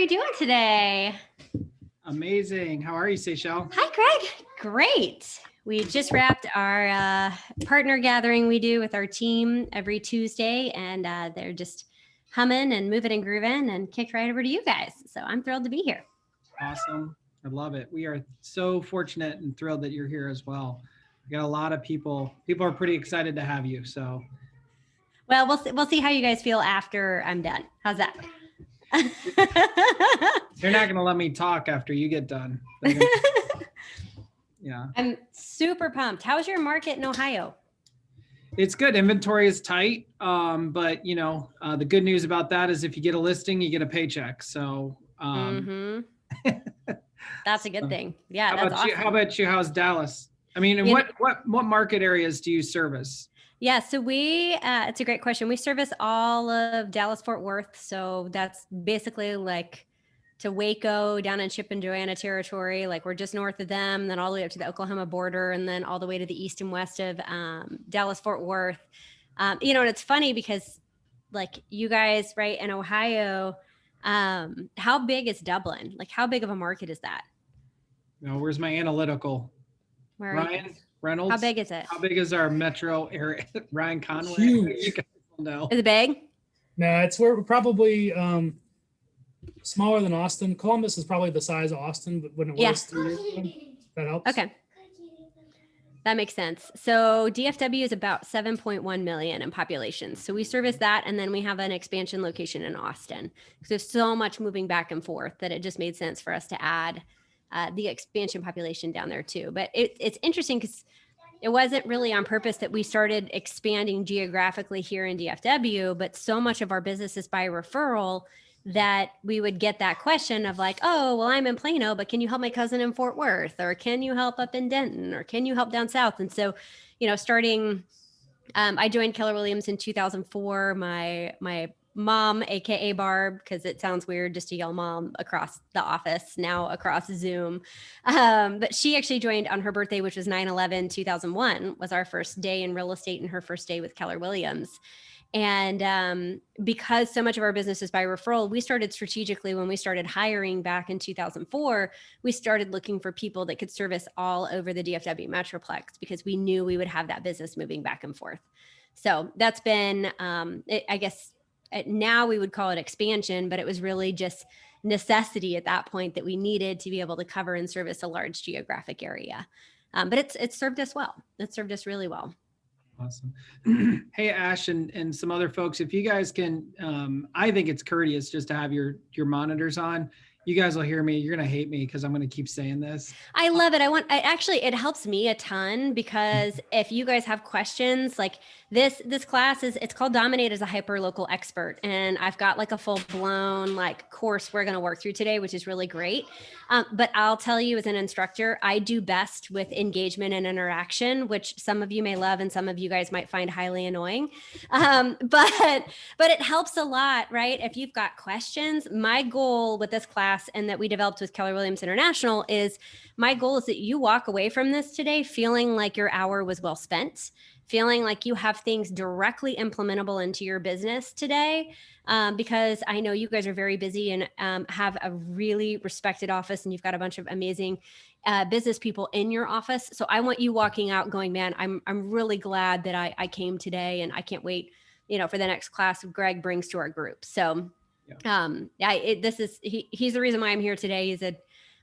you doing today? Amazing. How are you, Seychelle? Hi, Greg. Great. We just wrapped our partner gathering we do with our team every Tuesday, and they're just humming and moving and grooving and kicked right over to you guys. So I'm thrilled to be here. Awesome. I love it. We are so fortunate and thrilled that you're here as well. We got a lot of people. People are pretty excited to have you. So, well, we'll see how you guys feel after I'm done. How's that? They're not going to let me talk after you get done. Yeah. I'm super pumped. How's your market in Ohio? It's good. Inventory is tight. But the good news about that is if you get a listing, you get a paycheck. So, that's a good thing. Yeah. How That's about awesome. you? How about you? How's Dallas? I mean, and what market areas do you service? Yeah, so it's a great question. We service all of Dallas-Fort Worth. So that's basically like to Waco, down in Chip and Joanna territory. Like we're just north of them, then all the way up to the Oklahoma border, and then all the way to the east and west of Dallas-Fort Worth. And it's funny because like you guys, right, in Ohio, how big is Dublin? Like how big of a market is that? Where's my analytical? Ryan Reynolds. How big is it? How big is our metro area? Ryan Conway. Huge. You guys will know. Is it big? No, we're probably smaller than Austin. Columbus is probably the size of Austin, but when it was 3 years ago, that helps. Okay. That makes sense. So DFW is about 7.1 million in population. So we service that. And then we have an expansion location in Austin. So there's so much moving back and forth that it just made sense for us to add the expansion population down there too. But it's interesting because it wasn't really on purpose that we started expanding geographically here in DFW, but so much of our business is by referral that we would get that question of like, oh, well, I'm in Plano, but can you help my cousin in Fort Worth? Or can you help up in Denton? Or can you help down south? And so, starting, I joined Keller Williams in 2004. My mom, AKA Barb, because it sounds weird just to yell mom across the office, now across Zoom. But she actually joined on her birthday, which was 9/11/2001, was our first day in real estate and her first day with Keller Williams. And because so much of our business is by referral, we started strategically when we started hiring back in 2004, we started looking for people that could service all over the DFW Metroplex because we knew we would have that business moving back and forth. So that's been, I guess, now we would call it expansion, but it was really just necessity at that point that we needed to be able to cover and service a large geographic area. But it's served us well. It served us really well. Awesome. Hey, Ash and some other folks, if you guys can, I think it's courteous just to have your monitors on. You guys will hear me. You're going to hate me because I'm going to keep saying this. I love it. It helps me a ton because if you guys have questions, like this class it's called Dominate as a Hyperlocal Expert. And I've got like a full blown like course we're going to work through today, which is really great. But I'll tell you as an instructor, I do best with engagement and interaction, which some of you may love and some of you guys might find highly annoying. But it helps a lot, right? If you've got questions, my goal with this class and that we developed with Keller Williams International is my goal is that you walk away from this today feeling like your hour was well spent, feeling like you have things directly implementable into your business today. Because I know you guys are very busy and have a really respected office and you've got a bunch of amazing business people in your office. So I want you walking out going, man, I'm really glad that I came today and I can't wait, for the next class Greg brings to our group. So he's the reason why I'm here today. He's an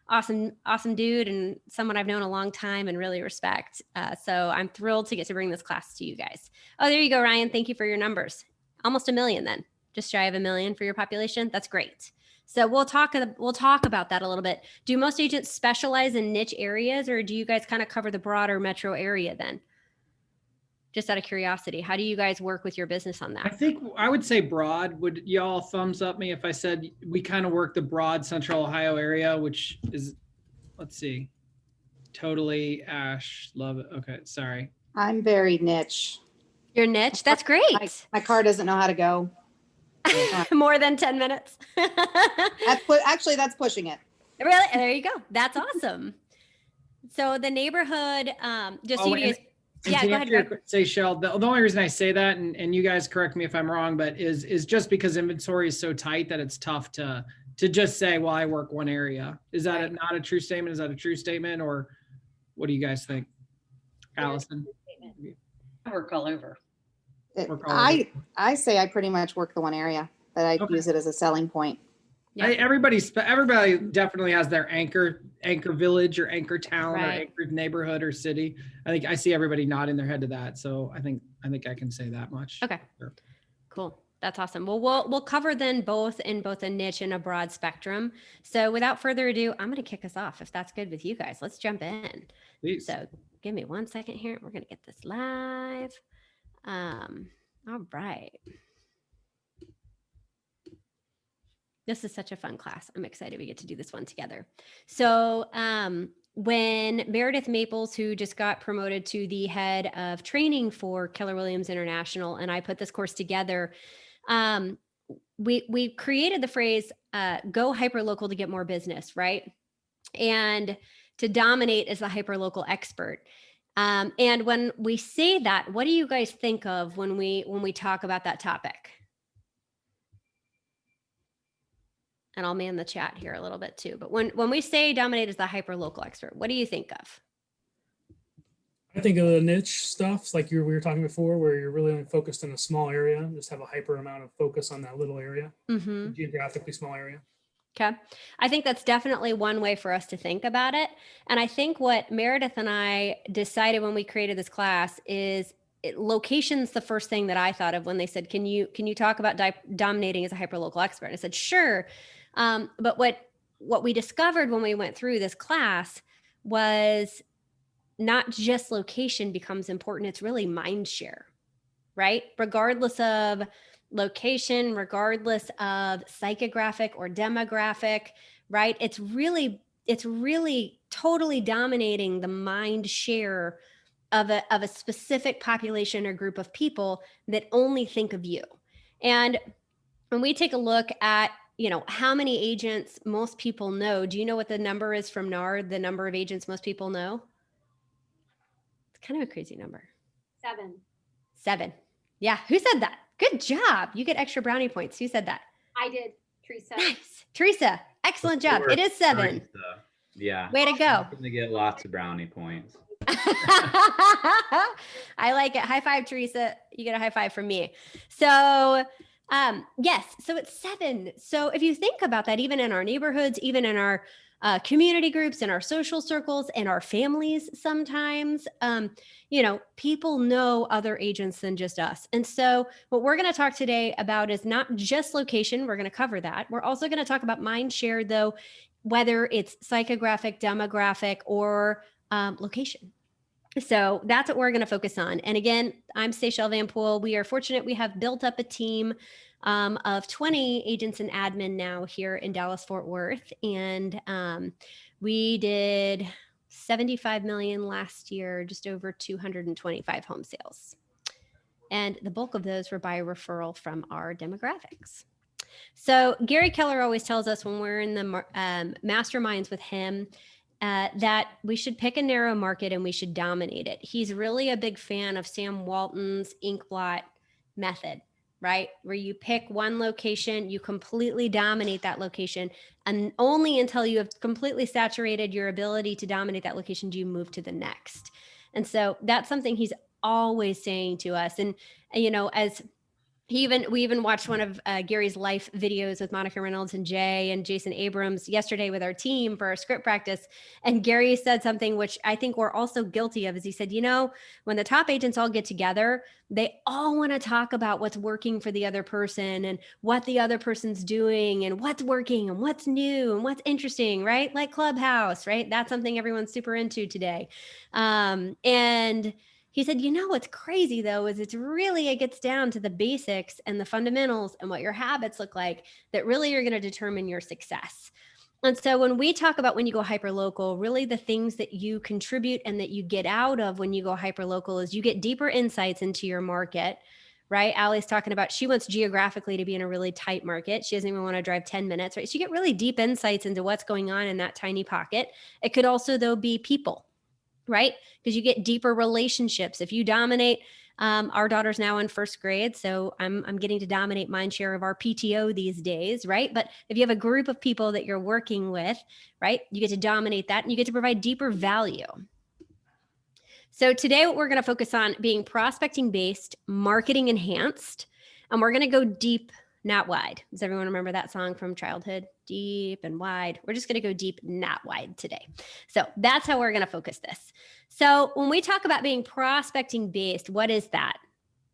awesome dude and someone I've known a long time and really respect. So I'm thrilled to get to bring this class to you guys. Oh, there you go, Ryan. Thank you for your numbers. Almost 1 million then. Just shy of 1 million for your population. That's great. So we'll talk about that a little bit. Do most agents specialize in niche areas or do you guys kind of cover the broader metro area then? Just out of curiosity, how do you guys work with your business on that? I think I would say broad. Would y'all thumbs up me if I said we kind of work the broad Central Ohio area, which is, let's see, totally Ash, love it. Okay, sorry. I'm very niche. You're niche? That's great. My car doesn't know how to go. More than 10 minutes. Actually, that's pushing it. Really? There you go. That's awesome. So the neighborhood, just so you guys... Yeah, go ahead. Seychelle, the only reason I say that, and you guys correct me if I'm wrong, but is just because inventory is so tight that it's tough to to just say, well, I work one area. Is that not a true statement? Is that a true statement, or what do you guys think? Allison? I work all over. I say I pretty much work the one area, but I Okay. use it as a selling point. Yeah. Everybody definitely has their anchor village or anchor town or Right. anchor neighborhood or city. I think I see everybody nodding their head to that. So I think I can say that much. Okay. Sure. Cool. That's awesome. Well, we'll cover then both in both a niche and a broad spectrum. So without further ado, I'm going to kick us off if that's good with you guys. Let's jump in. Please. So give me 1 second here. We're going to get this live. All right. This is such a fun class. I'm excited we get to do this one together. So when Meredith Maples, who just got promoted to the head of training for Keller Williams International, and I put this course together, we created the phrase, go hyperlocal to get more business, right? And to dominate as the hyperlocal expert. And when we say that, what do you guys think of when we talk about that topic? And I'll man the chat here a little bit too. But when we say dominate as the hyperlocal expert, what do you think of? I think of the niche stuff, like we were talking before, where you're really only focused in a small area, just have a hyper amount of focus on that little area, Mm-hmm. geographically small area. Okay. I think that's definitely one way for us to think about it. And I think what Meredith and I decided when we created this class is location's the first thing that I thought of when they said, can you talk about dominating as a hyperlocal expert? I said, sure. But what we discovered when we went through this class was not just location becomes important. It's really mind share, right? Regardless of location, regardless of psychographic or demographic, right? It's really totally dominating the mind share of a specific population or group of people that only think of you. And when we take a look at, how many agents most people know, do you know what the number is from NARD, the number of agents most people know? It's kind of a crazy number. 7. Yeah. Who said that? Good job. You get extra brownie points. Who said that? I did, Teresa. Nice. Teresa, excellent job. It is 7. Teresa. Yeah. Way to go. I'm gonna get lots of brownie points. I like it. High five, Teresa. You get a high five from me. So yes, so it's 7. So if you think about that, even in our neighborhoods, even in our community groups, in our social circles, and our families, sometimes, people know other agents than just us. And so what we're going to talk today about is not just location. We're going to cover that. We're also going to talk about mind share, though, whether it's psychographic, demographic, or location. So that's what we're going to focus on. And again, I'm Seychelle Van Poole. We are fortunate we have built up a team of 20 agents and admin now here in Dallas-Fort Worth. And we did 75 million last year, just over 225 home sales. And the bulk of those were by referral from our demographics. So Gary Keller always tells us when we're in the masterminds with him, that we should pick a narrow market and we should dominate it. He's really a big fan of Sam Walton's inkblot method, right? Where you pick one location, you completely dominate that location, and only until you have completely saturated your ability to dominate that location do you move to the next. And so that's something he's always saying to us. And, as we even watched one of Gary's life videos with Monica Reynolds and Jay and Jason Abrams yesterday with our team for our script practice. And Gary said something which I think we're also guilty of, is he said, when the top agents all get together, they all want to talk about what's working for the other person and what the other person's doing and what's working and what's new and what's interesting, right? Like Clubhouse, right? That's something everyone's super into today. And he said, what's crazy though, is it gets down to the basics and the fundamentals and what your habits look like that really are going to determine your success. And so when we talk about when you go hyperlocal, really the things that you contribute and that you get out of when you go hyperlocal is you get deeper insights into your market, right? Allie's talking about, she wants geographically to be in a really tight market. She doesn't even want to drive 10 minutes, right? So you get really deep insights into what's going on in that tiny pocket. It could also though be people, right? Because you get deeper relationships. If you dominate Our daughter's now in first grade, so I'm getting to dominate mind share of our PTO these days, right? But if you have a group of people that you're working with, right, you get to dominate that and you get to provide deeper value. So today what we're going to focus on being prospecting based, marketing enhanced, and we're going to go deep, not wide. Does everyone remember that song from childhood? Deep and wide. We're just going to go deep, not wide today. So that's how we're going to focus this. So when we talk about being prospecting based, what is that?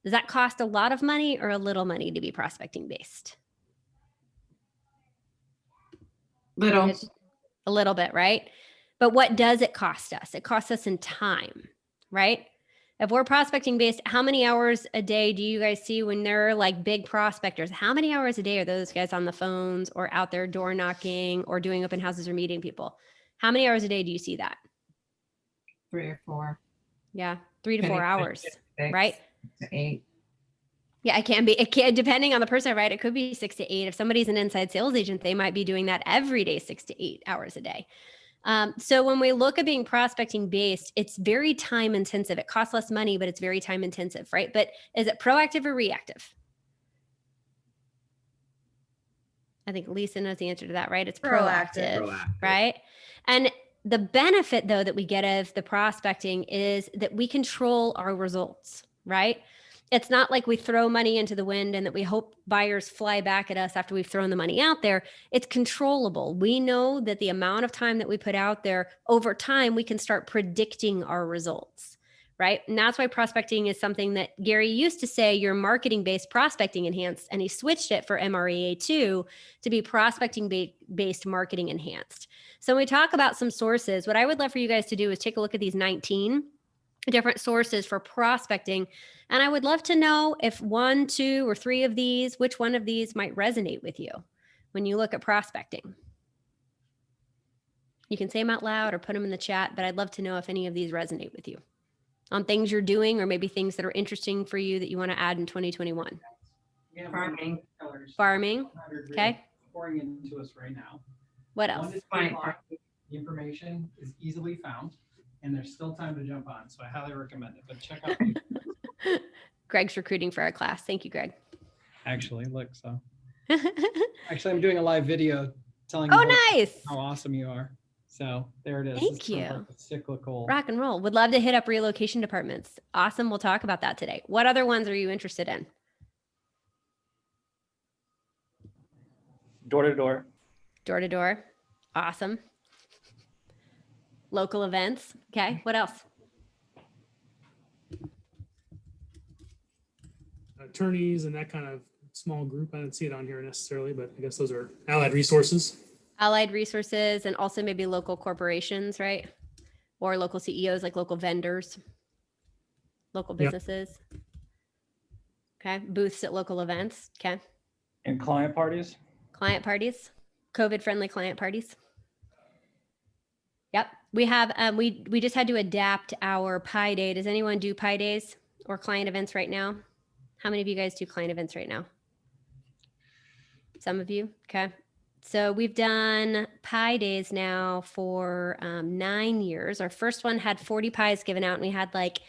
Does that cost a lot of money or a little money to be prospecting based? Little. A little bit, right? But what does it cost us? It costs us in time, right? If we're prospecting based, how many hours a day do you guys see when they're like big prospectors? How many hours a day are those guys on the phones or out there door knocking or doing open houses or meeting people? How many hours a day do you see that? 3 or 4. Yeah, 3 to 4 Depending on hours, 6 right? to 8. Yeah, it can, depending on the person, right? It could be 6 to 8. If somebody's an inside sales agent, they might be doing that every day, 6 to 8 hours a day. So when we look at being prospecting based, it's very time intensive. It costs less money, but it's very time intensive, right? But is it proactive or reactive? I think Lisa knows the answer to that, right? It's proactive, Proactive. right? And the benefit though that we get of the prospecting is that we control our results, right? It's not like we throw money into the wind and that we hope buyers fly back at us after we've thrown the money out there. It's controllable. We know that the amount of time that we put out there over time, we can start predicting our results, right? And that's why prospecting is something that Gary used to say, you're marketing based, prospecting enhanced, and he switched it for MREA2 to be prospecting based, marketing enhanced. So when we talk about some sources, what I would love for you guys to do is take a look at these 19 different sources for prospecting. And I would love to know if 1, 2, or 3 of these, which one of these might resonate with you when you look at prospecting. You can say them out loud or put them in the chat, but I'd love to know if any of these resonate with you on things you're doing or maybe things that are interesting for you that you want to add in 2021. Farming. Farming. Okay. Pouring into us right now. What else? 1 to 3 o'clock, the information is easily found, and there's still time to jump on. So I highly recommend it. But check out. Greg's recruiting for our class. Thank you, Greg. Actually, look. So actually, I'm doing a live video telling Oh, you nice. how awesome you are. So there it is. Thank It's sort of you. like a cyclical. Rock and roll. Would love to hit up relocation departments. Awesome. We'll talk about that today. What other ones are you interested in? Door to door. Door to door. Awesome. Local events. Okay. What else? Attorneys and that kind of small group. I didn't see it on here necessarily, but I guess those are allied resources. Allied resources and also maybe local corporations, right? Or local CEOs, like local vendors, local Yep. businesses. Okay. Booths at local events. Okay. And client parties. Client parties, COVID friendly client parties. Yep. We have, we just had to adapt our Pi Day. Does anyone do Pi Days or client events right now? How many of you guys do client events right now? Some of you. Okay. So we've done Pi Days now for 9 years. Our first one had 40 pies given out and we had like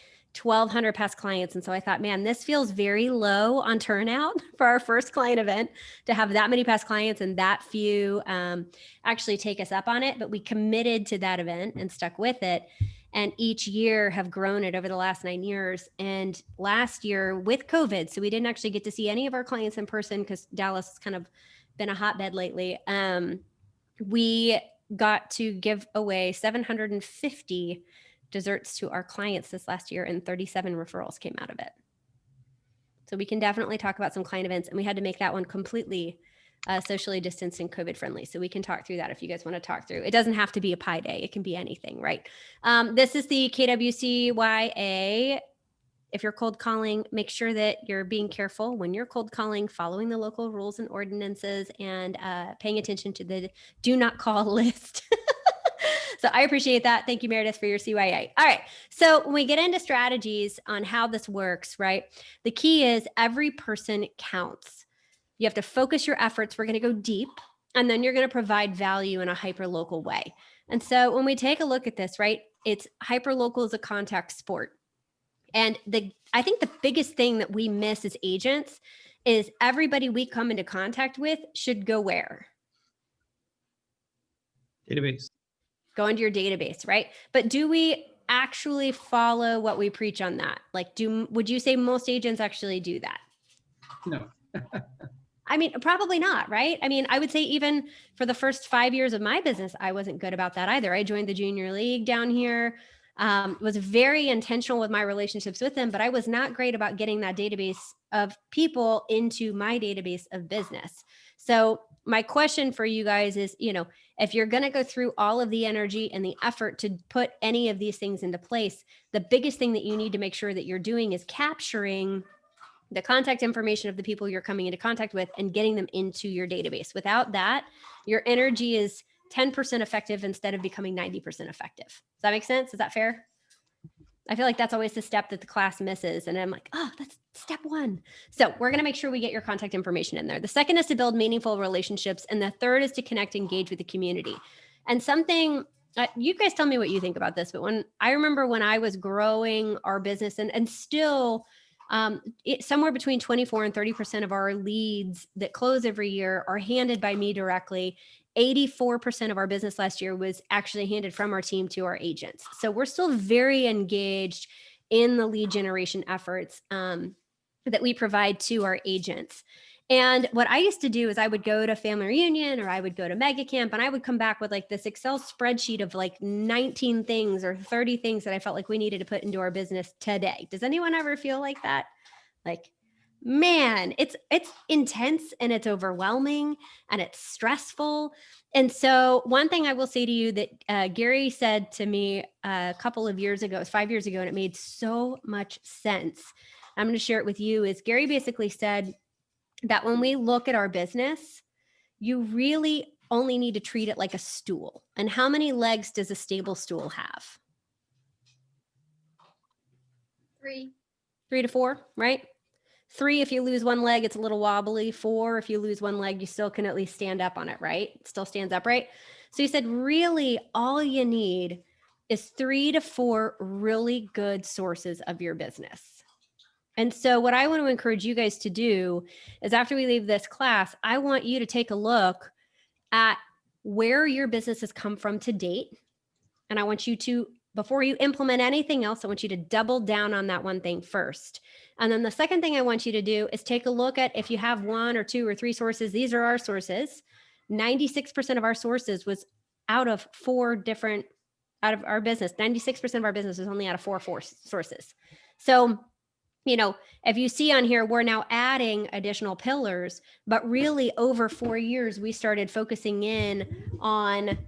1,200 past clients. And so I thought, man, this feels very low on turnout for our first client event to have that many past clients and that few actually take us up on it. But we committed to that event and stuck with it. And each year have grown it over the last 9 years. And last year with COVID, so we didn't actually get to see any of our clients in person because Dallas has kind of been a hotbed lately. We got to give away 750 desserts to our clients this last year and 37 referrals came out of it. So we can definitely talk about some client events and we had to make that one completely socially distanced and COVID friendly. So we can talk through that if you guys want to talk through. It doesn't have to be a Pi Day. It can be anything, right? This is the KWCYA. If you're cold calling, make sure that you're being careful when you're cold calling, following the local rules and ordinances and paying attention to the do not call list. So I appreciate that. Thank you, Meredith, for your CYA. All right. So when we get into strategies on how this works, right? The key is every person counts. You have to focus your efforts. We're going to go deep, and then you're going to provide value in a hyper-local way. And so when we take a look at this, right, it's hyper-local is a contact sport. And I think the biggest thing that we miss as agents is everybody we come into contact with should go where? Database. Go into your database, right? But do we actually follow what we preach on that? Like, would you say most agents actually do that? No. I mean, probably not, right? I mean, I would say even for the first 5 years of my business, I wasn't good about that either. I joined the junior league down here, was very intentional with my relationships with them, but I was not great about getting that database of people into my database of business. So my question for you guys is, if you're going to go through all of the energy and the effort to put any of these things into place, the biggest thing that you need to make sure that you're doing is capturing the contact information of the people you're coming into contact with and getting them into your database. Without that, your energy is 10% effective instead of becoming 90% effective. Does that make sense? Is that fair? I feel like that's always the step that the class misses. And I'm like, oh, that's step one. So we're going to make sure we get your contact information in there. The second is to build meaningful relationships. And the third is to connect, engage with the community. And something, you guys tell me what you think about this, but I remember when I was growing our business and still somewhere between 24 and 30% of our leads that close every year are handed by me directly. 84% of our business last year was actually handed from our team to our agents. So we're still very engaged in the lead generation efforts that we provide to our agents. And what I used to do is I would go to family reunion or I would go to mega camp and I would come back with like this Excel spreadsheet of like 19 things or 30 things that I felt like we needed to put into our business today. Does anyone ever feel like that? Like, man, it's intense and it's overwhelming and it's stressful. And so one thing I will say to you that Gary said to me a couple of years ago, it was 5 years ago, and it made so much sense. I'm going to share it with you, is Gary basically said that when we look at our business, you really only need to treat it like a stool. And how many legs does a stable stool have? 3 to 4, right? 3, if you lose one leg, it's a little wobbly. 4, if you lose one leg, you still can at least stand up on it, right? It still stands upright. So he said, really, all you need is 3 to 4 really good sources of your business. And so what I want to encourage you guys to do is after we leave this class, I want you to take a look at where your business has come from to date. And I want you to, before you implement anything else, I want you to double down on that one thing first. And then the second thing I want you to do is take a look at if you have 1 or 2 or 3 sources, these are our sources. 96% of our sources was out of our business. 96% of our business is only out of 4 sources. So, if you see on here, we're now adding additional pillars, but really over 4 years, we started focusing in on,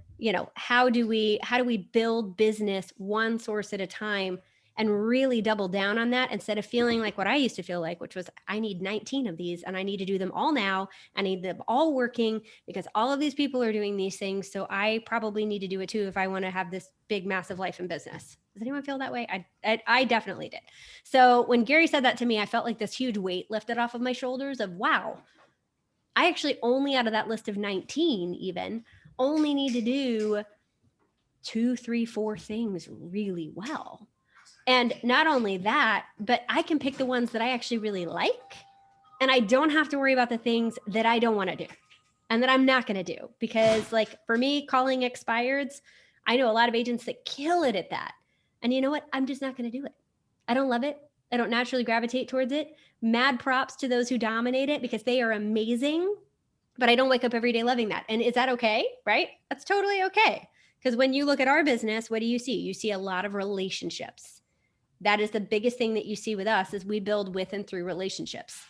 how do we build business one source at a time and really double down on that instead of feeling like what I used to feel like, which was I need 19 of these and I need to do them all now. I need them all working because all of these people are doing these things. So I probably need to do it too if I want to have this big, massive life in business. Does anyone feel that way? I definitely did. So when Gary said that to me, I felt like this huge weight lifted off of my shoulders of, wow, I actually only out of that list of 19 even only need to do 2, 3, 4 things really well. And not only that, but I can pick the ones that I actually really like. And I don't have to worry about the things that I don't want to do and that I'm not going to do. Because like for me, calling expireds, I know a lot of agents that kill it at that. And you know what? I'm just not going to do it. I don't love it. I don't naturally gravitate towards it. Mad props to those who dominate it because they are amazing. But I don't wake up every day loving that. And is that okay? Right? That's totally okay. Because when you look at our business, what do you see? You see a lot of relationships. That is the biggest thing that you see with us is we build with and through relationships.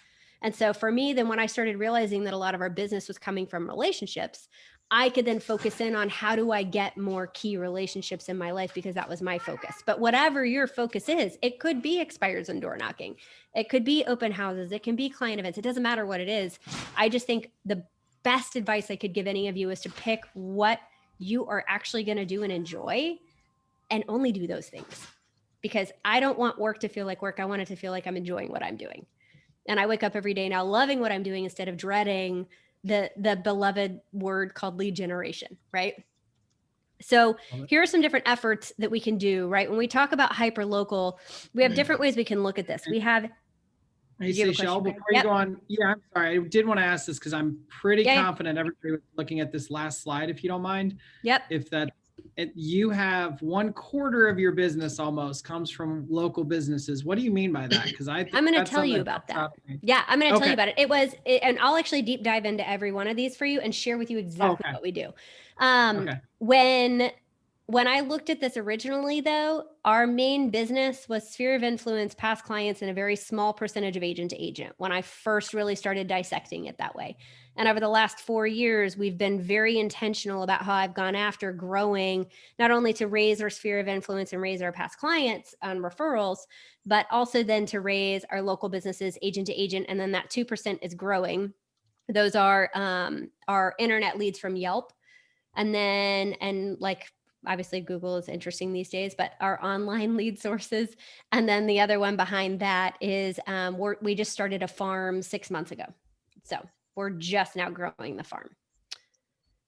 And so for me, then when I started realizing that a lot of our business was coming from relationships, I could then focus in on how do I get more key relationships in my life because that was my focus. But whatever your focus is, it could be expireds and door knocking. It could be open houses. It can be client events. It doesn't matter what it is. I just think the best advice I could give any of you is to pick what you are actually going to do and enjoy and only do those things. Because I don't want work to feel like work. I want it to feel like I'm enjoying what I'm doing. And I wake up every day now loving what I'm doing instead of dreading the beloved word called lead generation, right? So Love it. here are some different efforts that we can do, right? When we talk about hyper local, we have different ways we can look at this. We have, Hey, Did you have a Seychelle, question, Greg? before you Yep. go on, yeah, I'm sorry. I did want to ask this because I'm pretty Yeah, yeah. confident everybody was looking at this last slide, if you don't mind. yep. If that, you have 1/4 of your business almost comes from local businesses. What do you mean by that? Because I think I'm going to that's tell something you about jumps that. out at me. Yeah, I'm going to tell you Okay. about it. And I'll actually deep dive into every one of these for you and share with you exactly Okay. what we do. Okay. When I looked at this originally, though, our main business was sphere of influence, past clients, and a very small percentage of agent to agent when I first really started dissecting it that way. And over the last 4 years, we've been very intentional about how I've gone after growing, not only to raise our sphere of influence and raise our past clients on referrals, but also then to raise our local businesses agent to agent. And then that 2% is growing. Those are our internet leads from Yelp. And like, obviously Google is interesting these days, but our online lead sources. And then the other one behind that is we just started a farm 6 months ago. So we're just now growing the farm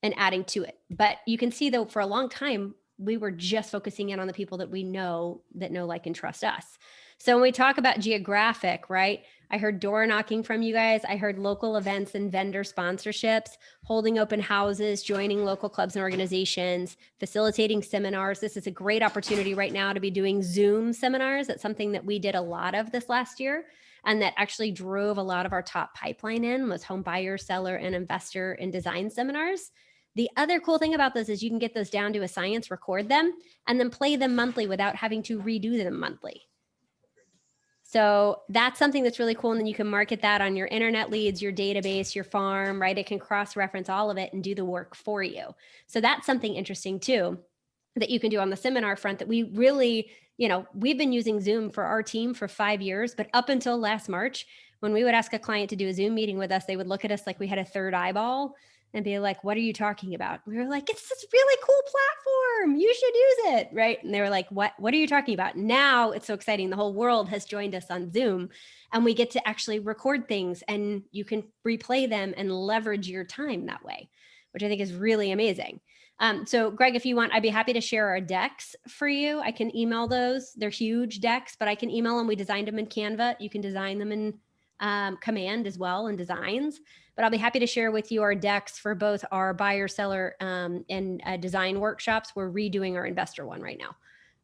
and adding to it. But you can see though, for a long time, we were just focusing in on the people that we know, like, and trust us. So when we talk about geographic, right? I heard door knocking from you guys. I heard local events and vendor sponsorships, holding open houses, joining local clubs and organizations, facilitating seminars. This is a great opportunity right now to be doing Zoom seminars. That's something that we did a lot of this last year, and that actually drove a lot of our top pipeline in was home buyer, seller, and investor and design seminars. The other cool thing about this is you can get those down to a science, record them, and then play them monthly without having to redo them monthly. So that's something that's really cool. And then you can market that on your internet leads, your database, your farm, right? It can cross-reference all of it and do the work for you. So that's something interesting too, that you can do on the seminar front that we really, we've been using Zoom for our team for 5 years, but up until last March, when we would ask a client to do a Zoom meeting with us, they would look at us like we had a third eyeball and be like, what are you talking about? We were like, it's this really cool platform. You should use it, right? And they were like, what are you talking about? Now it's so exciting. The whole world has joined us on Zoom and we get to actually record things and you can replay them and leverage your time that way, which I think is really amazing. So Greg, if you want, I'd be happy to share our decks for you. I can email those. They're huge decks, but I can email them. We designed them in Canva. You can design them in Command as well in designs, but I'll be happy to share with you our decks for both our buyer, seller, and design workshops. We're redoing our investor one right now.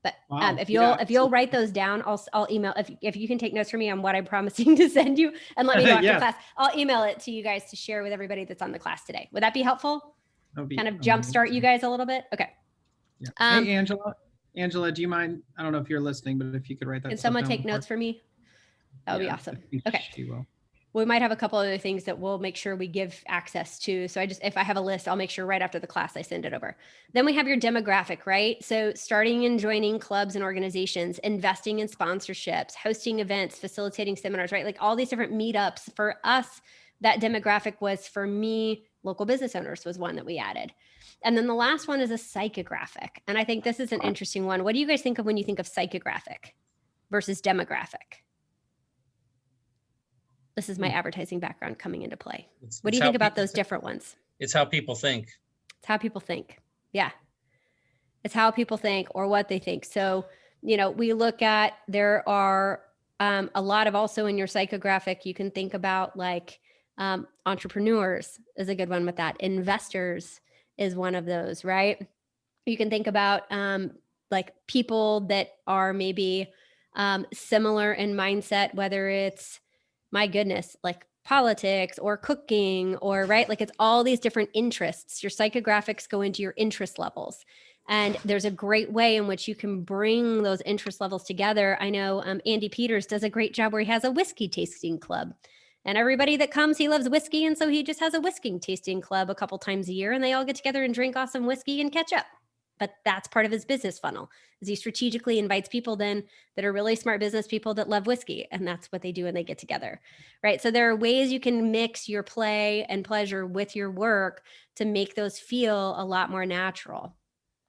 But Wow. if you'll write those down, I'll email, if you can take notes for me on what I'm promising to send you and let me know after Yes. class, I'll email it to you guys to share with everybody that's on the class today. Would that be helpful? That'd be Kind of jumpstart you guys a little bit? Okay. Yeah. Hey, Angela, do you mind? I don't know if you're listening, but if you could write that. Can stuff someone down take before- notes for me? That would be Yeah, awesome. I think Okay. She will. We might have a couple other things that we'll make sure we give access to. So if I have a list, I'll make sure right after the class I send it over. Then we have your demographic, right? So starting and joining clubs and organizations, investing in sponsorships, hosting events, facilitating seminars, right? Like all these different meetups. For us, that demographic was, for me, local business owners was one that we added. And then the last one is a psychographic. And I think this is an interesting one. What do you guys think of when you think of psychographic versus demographic? This is my advertising background coming into play. What do you think about those different ones? It's how people think. It's how people think. Yeah. It's how people think or what they think. So, we look at, there are a lot of also in your psychographic, you can think about like entrepreneurs is a good one with that. Investors is one of those, right? You can think about like people that are maybe similar in mindset, whether it's, my goodness, like politics or cooking or, right? Like it's all these different interests. Your psychographics go into your interest levels. And there's a great way in which you can bring those interest levels together. I know Andy Peters does a great job where he has a whiskey tasting club. And everybody that comes, he loves whiskey. And so he just has a whiskey tasting club a couple times a year and they all get together and drink awesome whiskey and catch up. But that's part of his business funnel, is he strategically invites people then that are really smart business people that love whiskey. And that's what they do when they get together, right? So there are ways you can mix your play and pleasure with your work to make those feel a lot more natural.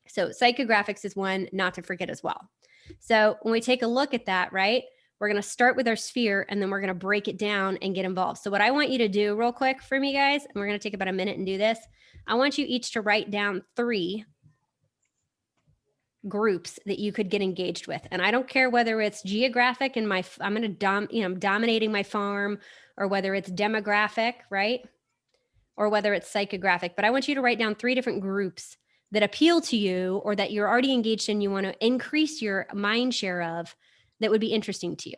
So psychographics is one not to forget as well. So when we take a look at that, right, we're going to start with our sphere and then we're going to break it down and get involved. So what I want you to do real quick for me, guys, and we're going to take about a minute and do this. I want you each to write down 3 groups that you could get engaged with. And I don't care whether it's geographic and I'm going to dominating my farm, or whether it's demographic, right? Or whether it's psychographic, but I want you to write down 3 different groups that appeal to you or that you're already engaged in, you want to increase your mind share of, that would be interesting to you.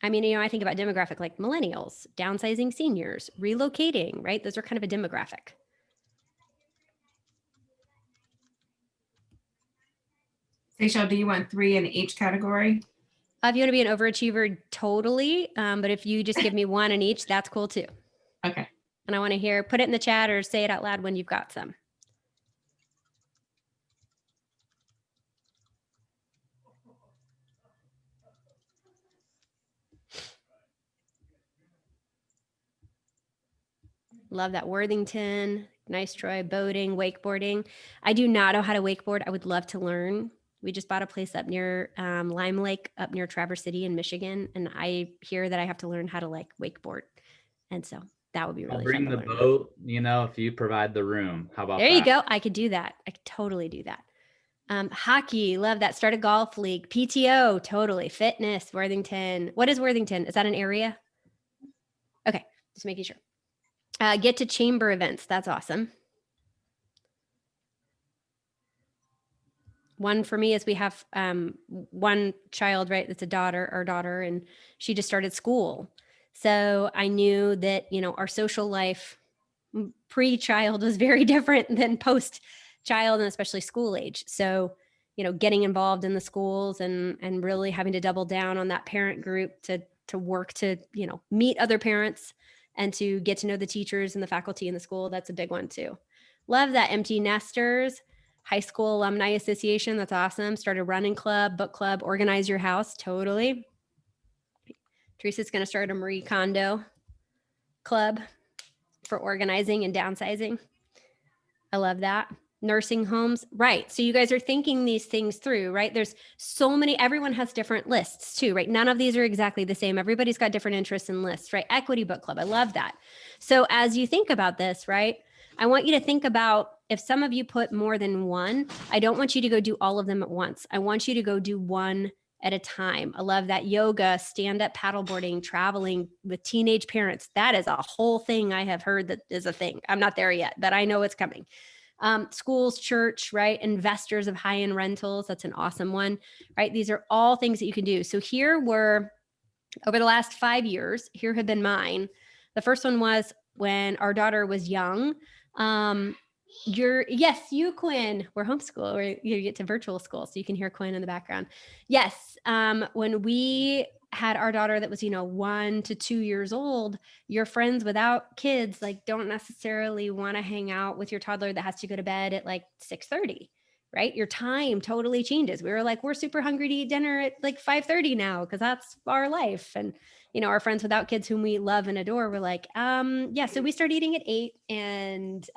I mean, I think about demographic like millennials, downsizing seniors, relocating, right? Those are kind of a demographic. Seychelle, do you want 3 in each category? If you want to be an overachiever, totally. But if you just give me 1 in each, that's cool too. Okay. And I want to hear, put it in the chat or say it out loud when you've got some. Love that. Worthington, nice, Troy. Boating, wakeboarding. I do not know how to wakeboard. I would love to learn. We just bought a place up near Lime Lake, up near Traverse City in Michigan. And I hear that I have to learn how to like wakeboard. And so that would be really I'll bring fun to the learn. boat, if you provide the room. How about There that? you go. I could do that. I could totally do that. Hockey, love that. Start a golf league. PTO, totally. Fitness, Worthington. What is Worthington? Is that an area? Okay, just making sure. Get to chamber events. That's awesome. One for me is we have one child, right? That's our daughter, and she just started school. So I knew that, our social life pre-child was very different than post-child, and especially school age. So, getting involved in the schools and really having to double down on that parent group to work to, meet other parents and to get to know the teachers and the faculty in the school. That's a big one too. Love that. Empty nesters, high school alumni association. That's awesome. Start a running club, book club, organize your house. Totally. Teresa's going to start a Marie Kondo club for organizing and downsizing. I love that. Nursing homes. Right. So you guys are thinking these things through, right? There's so many, everyone has different lists too, right? None of these are exactly the same. Everybody's got different interests and lists, right? Equity book club. I love that. So as you think about this, right, I want you to think about, if some of you put more than 1, I don't want you to go do all of them at once. I want you to go do 1 at a time. I love that. Yoga, stand-up paddleboarding, traveling with teenage parents. That is a whole thing I have heard that is a thing. I'm not there yet, but I know it's coming. Schools, church, right? Investors of high-end rentals. That's an awesome one, right? These are all things that you can do. So here were, over the last 5 years, here have been mine. The first one was when our daughter was young. Yes, you, Quinn, we're homeschool, or you get to virtual school. So you can hear Quinn in the background. Yes. When we had our daughter that was, 1 to 2 years old, your friends without kids, like, don't necessarily want to hang out with your toddler that has to go to bed at like 6:30, right? Your time totally changes. We were like, we're super hungry to eat dinner at like 5:30 now, because that's our life. And, our friends without kids whom we love and adore, we're like, yeah, so we start eating at 8, and,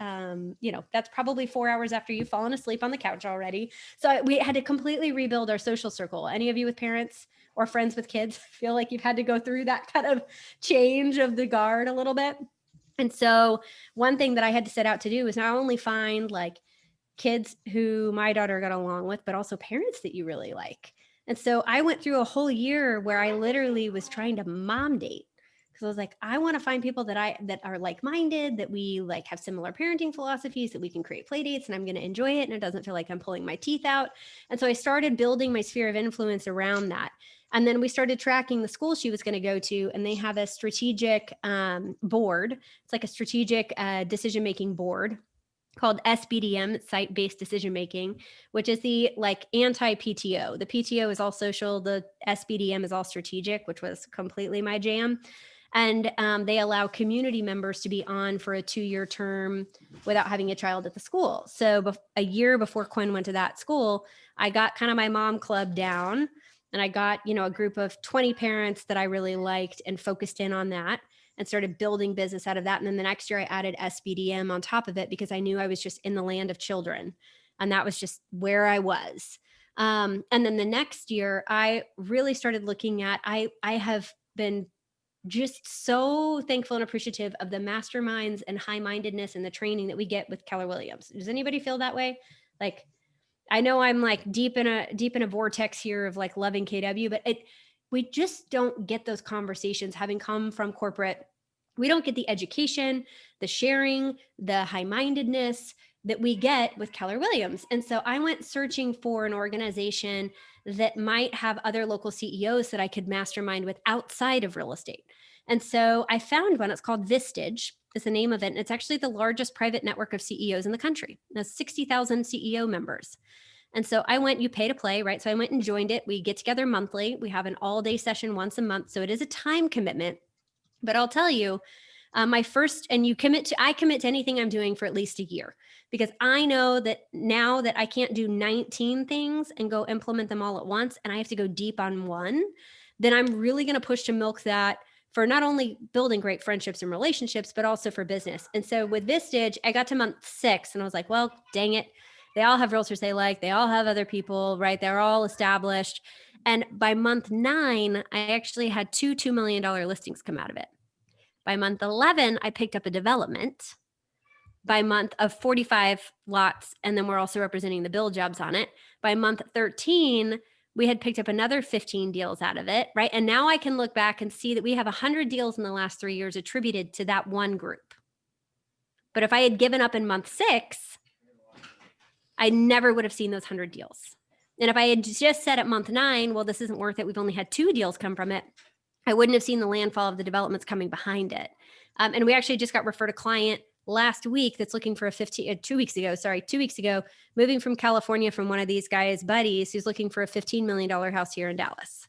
that's probably 4 hours after you've fallen asleep on the couch already. So we had to completely rebuild our social circle. Any of you with parents or friends with kids feel like you've had to go through that kind of change of the guard a little bit? And so one thing that I had to set out to do is not only find like kids who my daughter got along with, but also parents that you really like. And so I went through a whole year where I literally was trying to mom date, because I was like, I want to find people that are like-minded, that we like have similar parenting philosophies, that we can create play dates, and I'm going to enjoy it, and it doesn't feel like I'm pulling my teeth out. And so I started building my sphere of influence around that. And then we started tracking the school she was going to go to, and they have a strategic board. It's like a strategic decision-making board called SBDM, site-based decision-making, which is the like anti-PTO. The PTO is all social. The SBDM is all strategic, which was completely my jam. And they allow community members to be on for a 2-year term without having a child at the school. So a year before Quinn went to that school, I got kind of my mom club down, and I got, a group of 20 parents that I really liked and focused in on that and started building business out of that. And then the next year I added SBDM on top of it, because I knew I was just in the land of children, and that was just where I was. And then the next year I really started looking at, I have been just so thankful and appreciative of the masterminds and high-mindedness and the training that we get with Keller Williams. Does anybody feel that way? Like, I know I'm like deep in a vortex here of like loving KW, but we just don't get those conversations having come from corporate. We don't get the education, the sharing, the high-mindedness that we get with Keller Williams. And so I went searching for an organization that might have other local CEOs that I could mastermind with outside of real estate. And so I found one. It's called Vistage is the name of it. And it's actually the largest private network of CEOs in the country. It has 60,000 CEO members. And so I went, you pay to play, right? So I went and joined it. We get together monthly. We have an all-day session once a month. So it is a time commitment. But I'll tell you, I commit to anything I'm doing for at least a year, because I know that now that I can't do 19 things and go implement them all at once, and I have to go deep on one, then I'm really going to push to milk that for not only building great friendships and relationships, but also for business. And so with Vistage, I got to month 6 and I was like, well, dang it. They all have realtors they like. They all have other people, right? They're all established. And by month 9, I actually had two $2 million listings come out of it. By month 11, I picked up a development. By month of 45 lots, and then we're also representing the build jobs on it. By month 13, we had picked up another 15 deals out of it, right? And now I can look back and see that we have 100 deals in the last 3 years attributed to that one group. But if I had given up in month 6, I never would have seen those 100 deals. And if I had just said at month 9, well, this isn't worth it, we've only had 2 deals come from it, I wouldn't have seen the landfall of the developments coming behind it. And we actually just got referred a client last week that's looking for 2 weeks ago, moving from California from one of these guys' buddies who's looking for a $15 million house here in Dallas.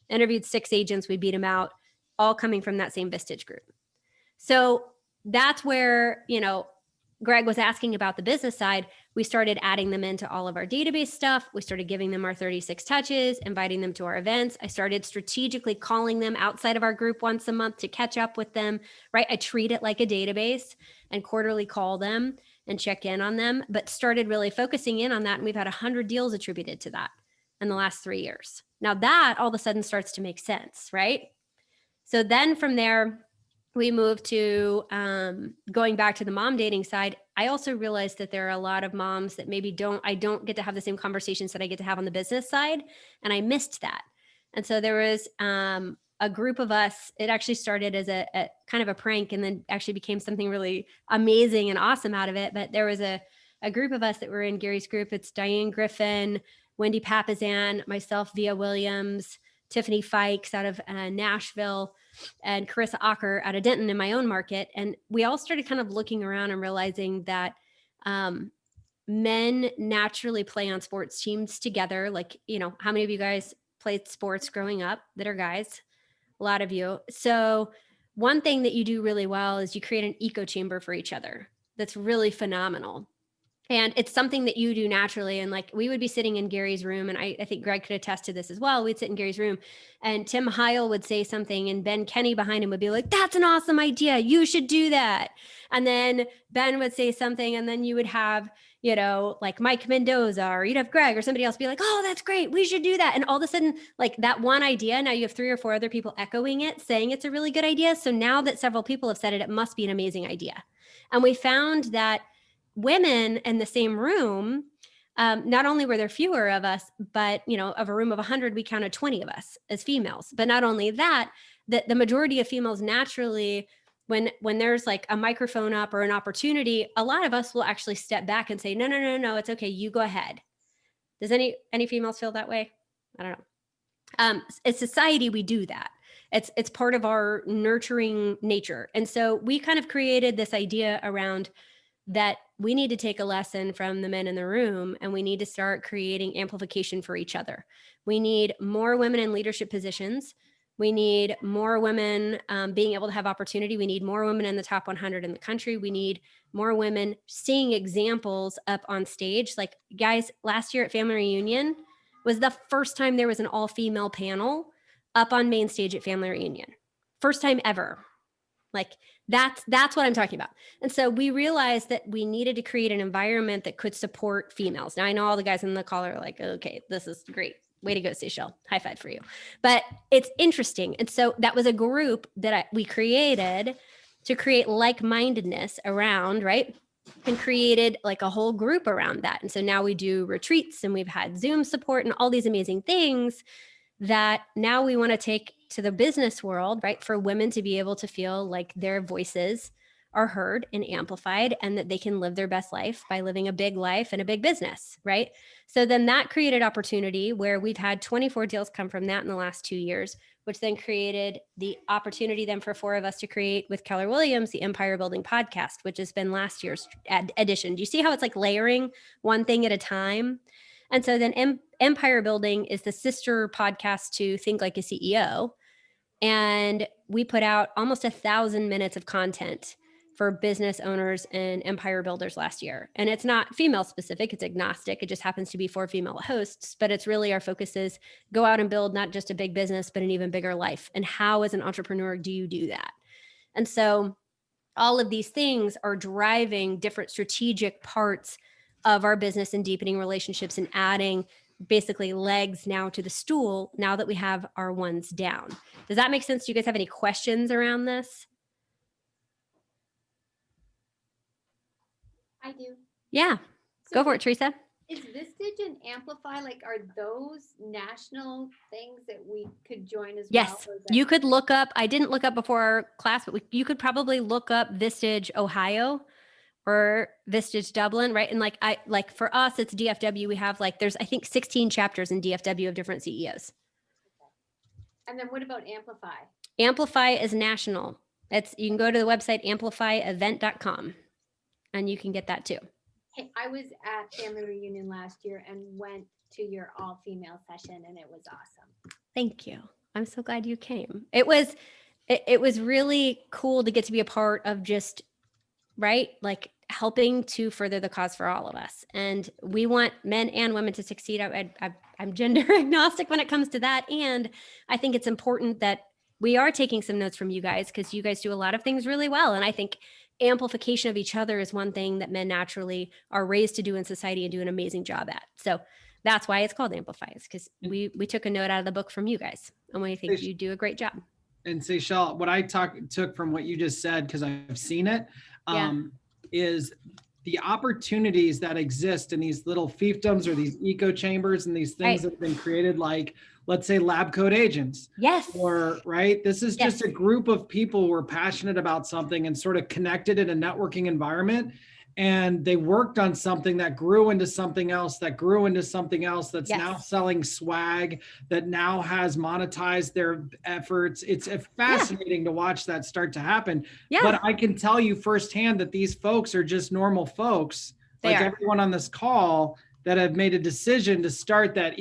Interviewed 6 agents, we beat them out, all coming from that same Vistage group. So that's where, Greg was asking about the business side. We started adding them into all of our database stuff. We started giving them our 36 touches, inviting them to our events. I started strategically calling them outside of our group once a month to catch up with them, right? I treat it like a database and quarterly call them and check in on them, but started really focusing in on that. And we've had 100 deals attributed to that in the last 3 years. Now that all of a sudden starts to make sense, right? So then from there, we moved to going back to the mom dating side. I also realized that there are a lot of moms that maybe I don't get to have the same conversations that I get to have on the business side. And I missed that. And so there was a group of us. It actually started as a kind of a prank and then actually became something really amazing and awesome out of it. But there was a group of us that were in Gary's group. It's Diane Griffin, Wendy Papazan, myself, Via Williams, Tiffany Fikes out of Nashville, and Carissa Acker out of Denton in my own market. And we all started kind of looking around and realizing that men naturally play on sports teams together. Like, how many of you guys played sports growing up that are guys? A lot of you. So one thing that you do really well is you create an echo chamber for each other. That's really phenomenal. And it's something that you do naturally. And like, we would be sitting in Gary's room, and I think Greg could attest to this as well. We'd sit in Gary's room and Tim Heil would say something and Ben Kenny behind him would be like, that's an awesome idea. You should do that. And then Ben would say something, and then you would have, like Mike Mendoza, or you'd have Greg or somebody else be like, oh, that's great. We should do that. And all of a sudden, like that one idea, now you have 3 or 4 other people echoing it, saying it's a really good idea. So now that several people have said it, it must be an amazing idea. And we found that women in the same room, not only were there fewer of us, but, of a room of 100, we counted 20 of us as females. But not only that, the majority of females naturally, when there's like a microphone up or an opportunity, a lot of us will actually step back and say, no, it's okay. You go ahead. Does any females feel that way? I don't know. As society, we do that. It's part of our nurturing nature. And so we kind of created this idea around that we need to take a lesson from the men in the room, and we need to start creating amplification for each other. We need more women in leadership positions. We need more women being able to have opportunity. We need more women in the top 100 in the country. We need more women seeing examples up on stage. Like, guys, last year at Family Reunion was the first time there was an all-female panel up on main stage at Family Reunion. First time ever. Like, that's what I'm talking about. And so we realized that we needed to create an environment that could support females. Now, I know all the guys in the call are like, okay, this is great. way to go, Seychelle. High five for you. But it's interesting. And so that was a group that we created to create like-mindedness around, right? And created like a whole group around that. And so now we do retreats and we've had Zoom support and all these amazing things that now we want to take to the business world, right? For women to be able to feel like their voices are heard and amplified and that they can live their best life by living a big life and a big business, right? So then that created opportunity where we've had 24 deals come from that in the last 2 years, which then created the opportunity then for 4 of us to create with Keller Williams, the Empire Building podcast, which has been last year's edition. Do you see how it's like layering one thing at a time? And so then Empire Building is the sister podcast to Think Like a CEO. And we put out almost 1,000 minutes of content for business owners and empire builders last year. And it's not female specific, it's agnostic. It just happens to be 4 female hosts, but it's really our focus is go out and build not just a big business, but an even bigger life. And how as an entrepreneur do you do that? And so all of these things are driving different strategic parts of our business and deepening relationships and adding basically legs now to the stool now that we have our ones down. Does that make sense? Do you guys have any questions around this? I do. Yeah, go for it, Teresa. Is Vistage and Amplify, like, are those national things that we could join as well? Yes, Or is that- you could look up, I didn't look up before our class, but you could probably look up Vistage, Ohio or Vistage Dublin, right? And like for us, it's DFW. We have there's, I think 16 chapters in DFW of different CEOs. And then what about Amplify? Amplify is national. You can go to the website amplifyevent.com and you can get that too. Hey, I was at Family Reunion last year and went to your all-female session and it was awesome. Thank you. I'm so glad you came. It was really cool to get to be a part of just, right? Like helping to further the cause for all of us. And we want men and women to succeed. I'm gender agnostic when it comes to that. And I think it's important that we are taking some notes from you guys because you guys do a lot of things really well. And I think amplification of each other is one thing that men naturally are raised to do in society and do an amazing job at. So that's why it's called Amplify, is because we took a note out of the book from you guys and we think you do a great job. And Seychelle, what I took from what you just said, because I've seen it, is the opportunities that exist in these little fiefdoms or these eco chambers and these things that have been created, like, let's say, lab coat agents. Yes. Or, right, this is just a group of people who are passionate about something and sort of connected in a networking environment. And they worked on something that grew into something else, that grew into something else, that's now selling swag, that now has monetized their efforts. It's fascinating to watch that start to happen. Yeah. But I can tell you firsthand that these folks are just normal folks, everyone on this call, that have made a decision to start that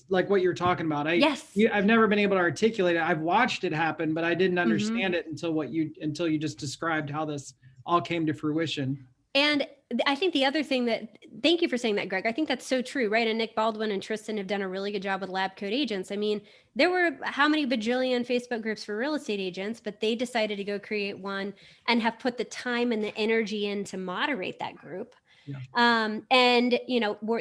like what you're talking about. I've never been able to articulate it. I've watched it happen, but I didn't understand it until you just described how this all came to fruition. And I think the other thing thank you for saying that, Greg. I think that's so true, right? And Nick Baldwin and Tristan have done a really good job with lab coat agents. I mean, there were how many bajillion Facebook groups for real estate agents, but they decided to go create one and have put the time and the energy in to moderate that group. Yeah. And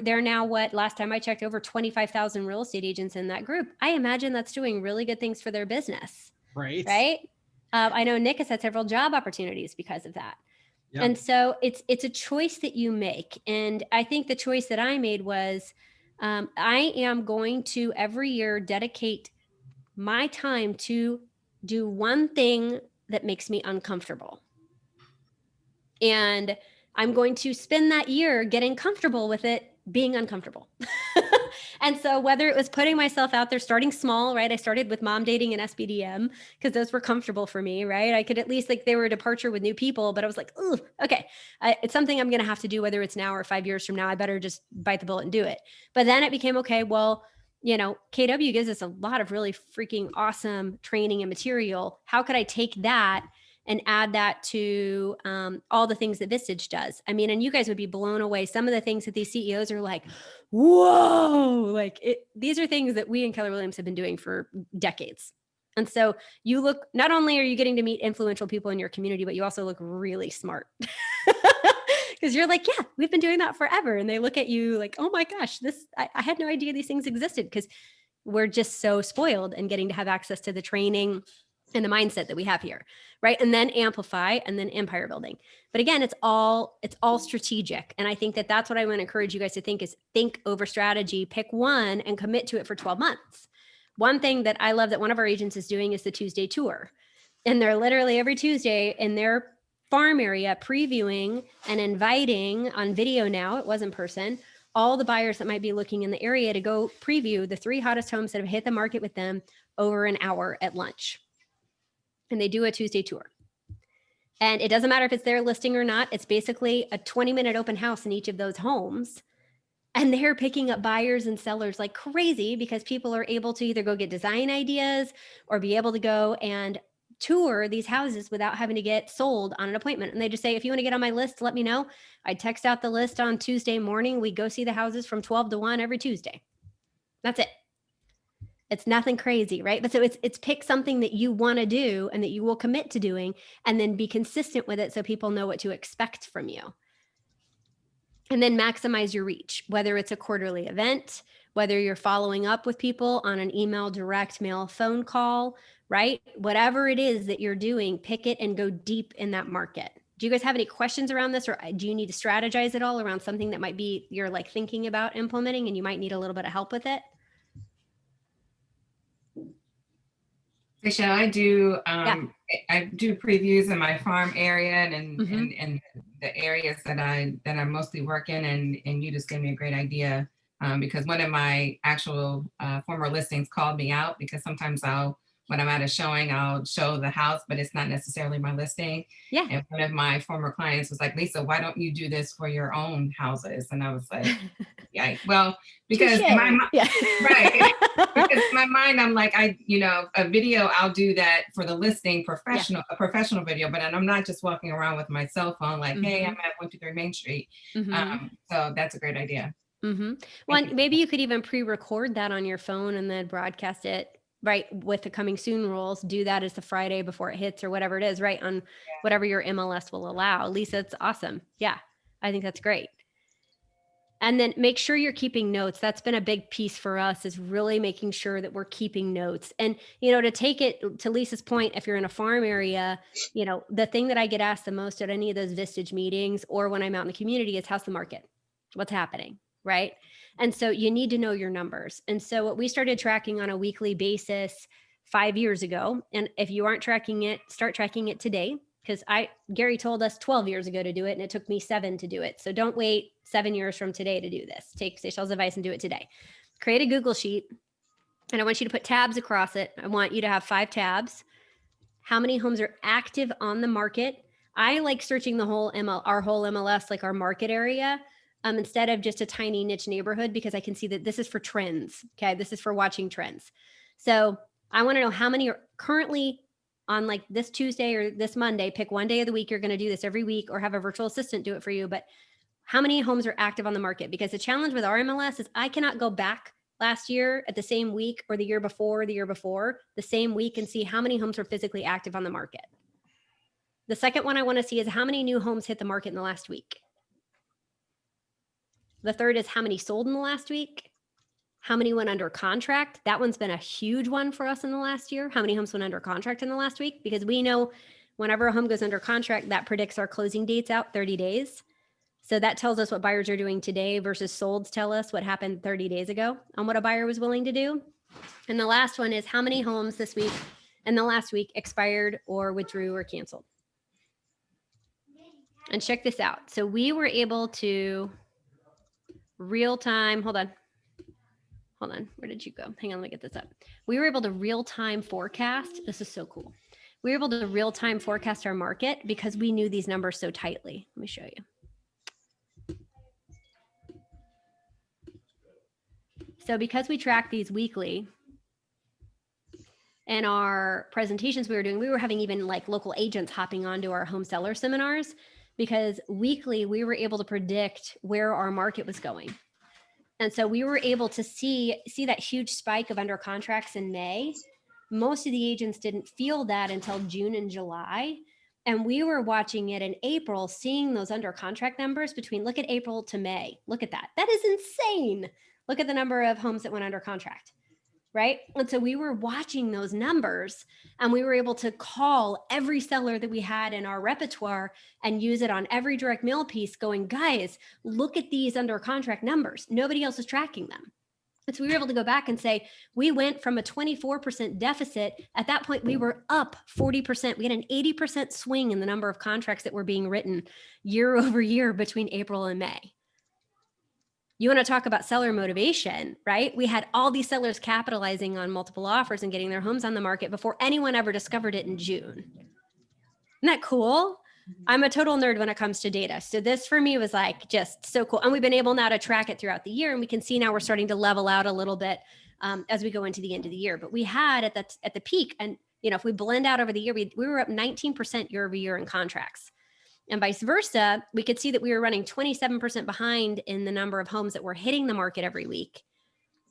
they're now last time I checked, over 25,000 real estate agents in that group. I imagine that's doing really good things for their business. Right. I know Nick has had several job opportunities because of that. Yeah. And so it's a choice that you make. And I think the choice that I made was, I am going to every year dedicate my time to do one thing that makes me uncomfortable. And I'm going to spend that year getting comfortable with it being uncomfortable. And so whether it was putting myself out there, starting small, right? I started with mom dating and SBDM because those were comfortable for me, right? I could at least, they were a departure with new people, but I was like, ooh, okay. It's something I'm going to have to do, whether it's now or 5 years from now. I better just bite the bullet and do it. But then it became, okay, well, KW gives us a lot of really freaking awesome training and material. How could I take that and add that to all the things that Vistage does? I mean, and you guys would be blown away. Some of the things that these CEOs are like, whoa, these are things that we in Keller Williams have been doing for decades. And so you look, not only are you getting to meet influential people in your community, but you also look really smart. Because you're like, yeah, we've been doing that forever. And they look at you like, oh my gosh, I had no idea these things existed. Because We're just so spoiled and getting to have access to the training and the mindset that we have here, right? And then amplify and then empire building. But again, it's all strategic. And I think that that's what I want to encourage you guys to think is think over strategy, pick one and commit to it for 12 months. One thing that I love that one of our agents is doing is the Tuesday tour. And they're literally every Tuesday in their farm area previewing and inviting on video now, it was in person, all the buyers that might be looking in the area to go preview the 3 hottest homes that have hit the market with them over an hour at lunch. And they do a Tuesday tour. And it doesn't matter if it's their listing or not. It's basically a 20-minute open house in each of those homes. And they're picking up buyers and sellers like crazy because people are able to either go get design ideas or be able to go and tour these houses without having to get sold on an appointment. And they just say, if you want to get on my list, let me know. I text out the list on Tuesday morning. We go see the houses from 12 to 1 every Tuesday. That's it. It's nothing crazy, right? But so it's pick something that you want to do and that you will commit to doing and then be consistent with it so people know what to expect from you. And then maximize your reach, whether it's a quarterly event, whether you're following up with people on an email, direct mail, phone call, right? Whatever it is that you're doing, pick it and go deep in that market. Do you guys have any questions around this, or do you need to strategize at all around something that might be you're like thinking about implementing and you might need a little bit of help with it? Seychelle, I do previews in my farm area and the areas that I mostly work in, and you just gave me a great idea because one of my actual former listings called me out because sometimes when I'm at a showing, I'll show the house, but it's not necessarily my listing. Yeah. And one of my former clients was like, Lisa, why don't you do this for your own houses? And I was like, yeah, well, because in my mind, right. Because in my mind, I'm like, a video, I'll do that for the listing, a professional video, but I'm not just walking around with my cell phone like, hey, I'm at 123 Main Street. So that's a great idea. Well, maybe you could even pre-record that on your phone and then broadcast it, right, with the coming soon rules. Do that as the Friday before it hits or whatever it is, right, on whatever your MLS will allow. Lisa, it's awesome. Yeah, I think that's great. And then make sure you're keeping notes. That's been a big piece for us, is really making sure that we're keeping notes. And, to take it to Lisa's point, if you're in a farm area, the thing that I get asked the most at any of those Vistage meetings or when I'm out in the community is how's the market? What's happening? Right. And so you need to know your numbers. And so what we started tracking on a weekly basis 5 years ago, and if you aren't tracking it, start tracking it today, because Gary told us 12 years ago to do it, and it took me 7 to do it. So don't wait 7 years from today to do this. Take Seychelle's advice and do it today. Create a Google sheet, and I want you to put tabs across it. I want you to have 5 tabs. How many homes are active on the market? I like searching the whole our whole MLS, like our market area, instead of just a tiny niche neighborhood, because I can see that this is for trends. Okay. This is for watching trends. So I want to know how many are currently on like this Tuesday or this Monday. Pick one day of the week. You're going to do this every week or have a virtual assistant do it for you. But how many homes are active on the market? Because the challenge with our MLS is I cannot go back last year at the same week or the year before, the same week and see how many homes are physically active on the market. The second one I want to see is how many new homes hit the market in the last week. The third is how many sold in the last week, how many went under contract. That one's been a huge one for us in the last year. How many homes went under contract in the last week? Because we know whenever a home goes under contract, that predicts our closing dates out 30 days. So that tells us what buyers are doing today versus solds tell us what happened 30 days ago on what a buyer was willing to do. And the last one is how many homes this week and the last week expired or withdrew or canceled. And check this out. So we were able to real time, hold on. Where did you go? Hang on, let me get this up. We were able to real time forecast. This is so cool. We were able to real time forecast our market because we knew these numbers so tightly. Let me show you. So because we track these weekly, and our presentations we were having even like local agents hopping onto our home seller seminars, because weekly we were able to predict where our market was going. And so we were able to see that huge spike of under contracts in May. Most of the agents didn't feel that until June and July. And we were watching it in April, seeing those under contract numbers look at April to May. Look at that. That is insane. Look at the number of homes that went under contract. right? And so we were watching those numbers and we were able to call every seller that we had in our repertoire and use it on every direct mail piece going, guys, look at these under contract numbers. Nobody else is tracking them. And so we were able to go back and say, we went from a 24% deficit. At that point, we were up 40%. We had an 80% swing in the number of contracts that were being written year over year between April and May. You want to talk about seller motivation, right? We had all these sellers capitalizing on multiple offers and getting their homes on the market before anyone ever discovered it in June. Isn't that cool? I'm a total nerd when it comes to data. So this for me was like just so cool. And we've been able now to track it throughout the year. And we can see now we're starting to level out a little bit as we go into the end of the year. But we had at the peak, and if we blend out over the year, we were up 19% year over year in contracts. And vice versa, we could see that we were running 27% behind in the number of homes that were hitting the market every week.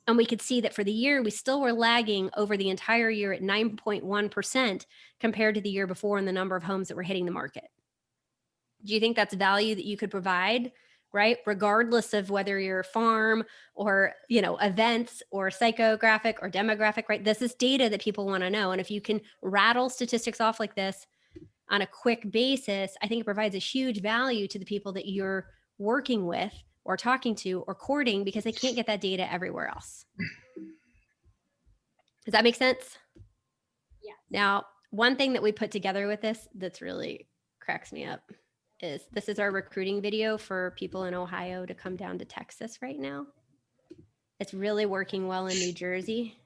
And we could see that for the year, we still were lagging over the entire year at 9.1% compared to the year before in the number of homes that were hitting the market. Do you think that's value that you could provide, right? Regardless of whether you're farm or, events or psychographic or demographic, right? This is data that people want to know. And if you can rattle statistics off like this on a quick basis, I think it provides a huge value to the people that you're working with or talking to or courting because they can't get that data everywhere else. Does that make sense? Yeah. Now, one thing that we put together with this that's really cracks me up is this is our recruiting video for people in Ohio to come down to Texas right now. It's really working well in New Jersey.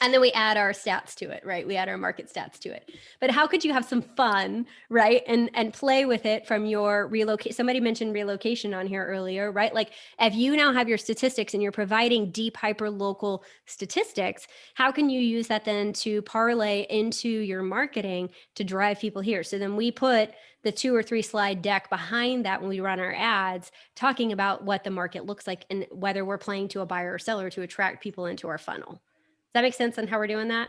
And then we add our stats to it, right? We add our market stats to it. But how could you have some fun, right? And play with it from your relocation. Somebody mentioned relocation on here earlier, right? Like if you now have your statistics and you're providing deep hyper local statistics, how can you use that then to parlay into your marketing to drive people here? So then we put the 2 or 3 slide deck behind that when we run our ads, talking about what the market looks like and whether we're playing to a buyer or seller to attract people into our funnel. Does that make sense on how we're doing that?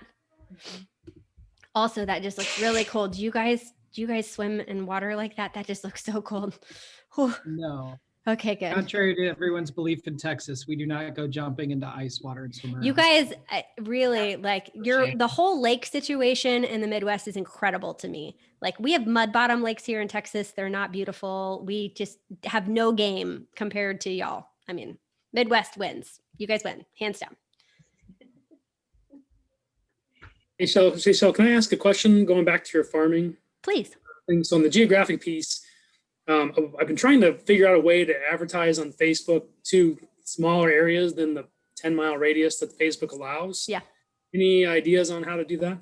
Also, that just looks really cool. Do you guys swim in water like that? That just looks so cold. Whew. No. Okay, good. Contrary to everyone's belief in Texas, we do not go jumping into ice water and swim around. You guys really the whole lake situation in the Midwest is incredible to me. Like we have mud bottom lakes here in Texas. They're not beautiful. We just have no game compared to y'all. I mean, Midwest wins. You guys win, hands down. Hey, Seychelle, can I ask a question going back to your farming? Please. thing? So on the geographic piece, I've been trying to figure out a way to advertise on Facebook to smaller areas than the 10-mile radius that Facebook allows. Yeah. Any ideas on how to do that?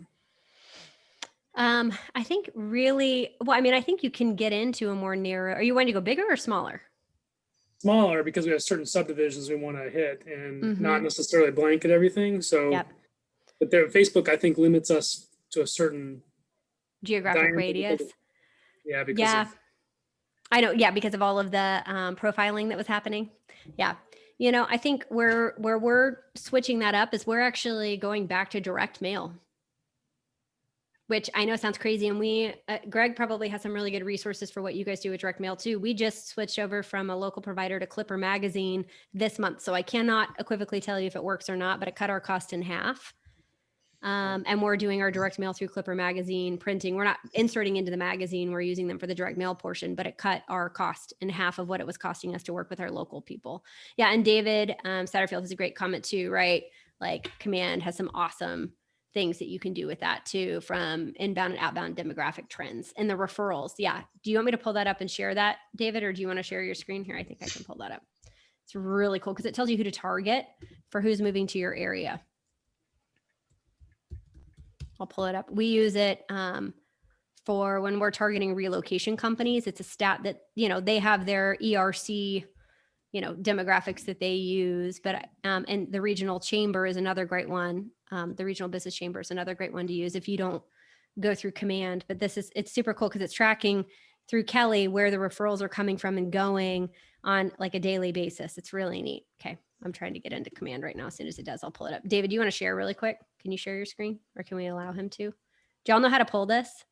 I think I think you can get into a more narrow. Are you wanting to go bigger or smaller? Smaller, because we have certain subdivisions we want to hit and not necessarily blanket everything. So, Yep. But Facebook, I think, limits us to a certain Geographic radius. Yeah, because I know. Yeah, because of all of the profiling that was happening. Yeah. I think where we're switching that up is we're actually going back to direct mail, which I know sounds crazy. And Greg probably has some really good resources for what you guys do with direct mail too. We just switched over from a local provider to Clipper Magazine this month. So I cannot equivocally tell you if it works or not, but it cut our cost in half. And we're doing our direct mail through Clipper Magazine printing. We're not inserting into the magazine. We're using them for the direct mail portion, but it cut our cost in half of what it was costing us to work with our local people. Yeah. And David Satterfield has a great comment too, right? Like Command has some awesome things that you can do with that too, from inbound and outbound demographic trends and the referrals. Yeah. Do you want me to pull that up and share that, David, or do you want to share your screen here? I think I can pull that up. It's really cool because it tells you who to target for who's moving to your area. I'll pull it up. We use it for when we're targeting relocation companies. It's a stat that, they have their ERC, demographics that they use, but, and the regional chamber is another great one. The regional business chamber is another great one to use if you don't go through Command, but it's super cool because it's tracking through Kelly where the referrals are coming from and going on like a daily basis. It's really neat. Okay. I'm trying to get into Command right now. As soon as it does, I'll pull it up. David, do you want to share really quick? Can you share your screen, or can we allow him to? Do y'all know how to pull this?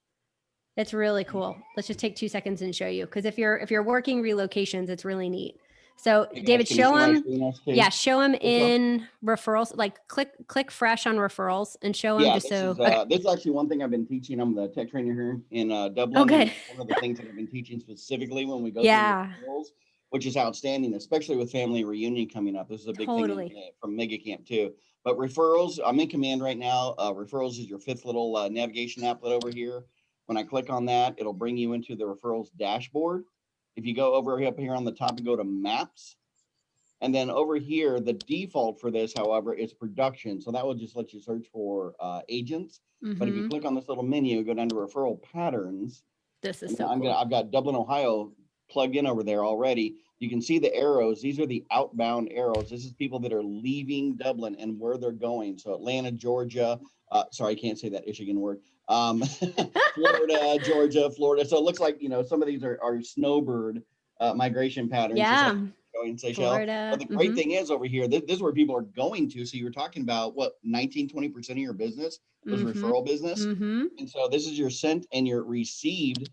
It's really cool. Let's just take 2 seconds and show you. Because if you're working relocations, it's really neat. So Hey guys, David, can you show see my him. screen, okay? Yeah, show him There you go. in referrals. Like click fresh on referrals and show him Yeah, just this so. is, Okay. this is actually one thing I've been teaching. I'm the tech trainer here in Dublin. Oh, good. And one of the things that I've been teaching specifically when we go Yeah. through referrals, which is outstanding, especially with family reunion coming up. This is a big thing Totally. from Mega Camp too. But referrals, I'm in command right now. Referrals is your fifth little navigation applet over here. When I click on that, it'll bring you into the referrals dashboard. If you go over up here on the top and go to maps, and then over here, the default for this, however, is production. So that will just let you search for agents. But if you Mhm. click on this little menu, go down to referral patterns. This is And so cool. I've got Dublin, Ohio plugged in over there already. You can see the arrows. These are the outbound arrows. This is people that are leaving Dublin and where they're going. So Atlanta, Georgia. Sorry, I can't say that Michigan word. Florida, Georgia, Florida. So it looks like, some of these are snowbird migration patterns. just Yeah. like going to Seychelles. Florida. But the great Mhm. thing is over here, this is where people are going to. So you were talking about what, 19-20% of your business was Mhm. referral business. Mhm. And so this is your sent and your received,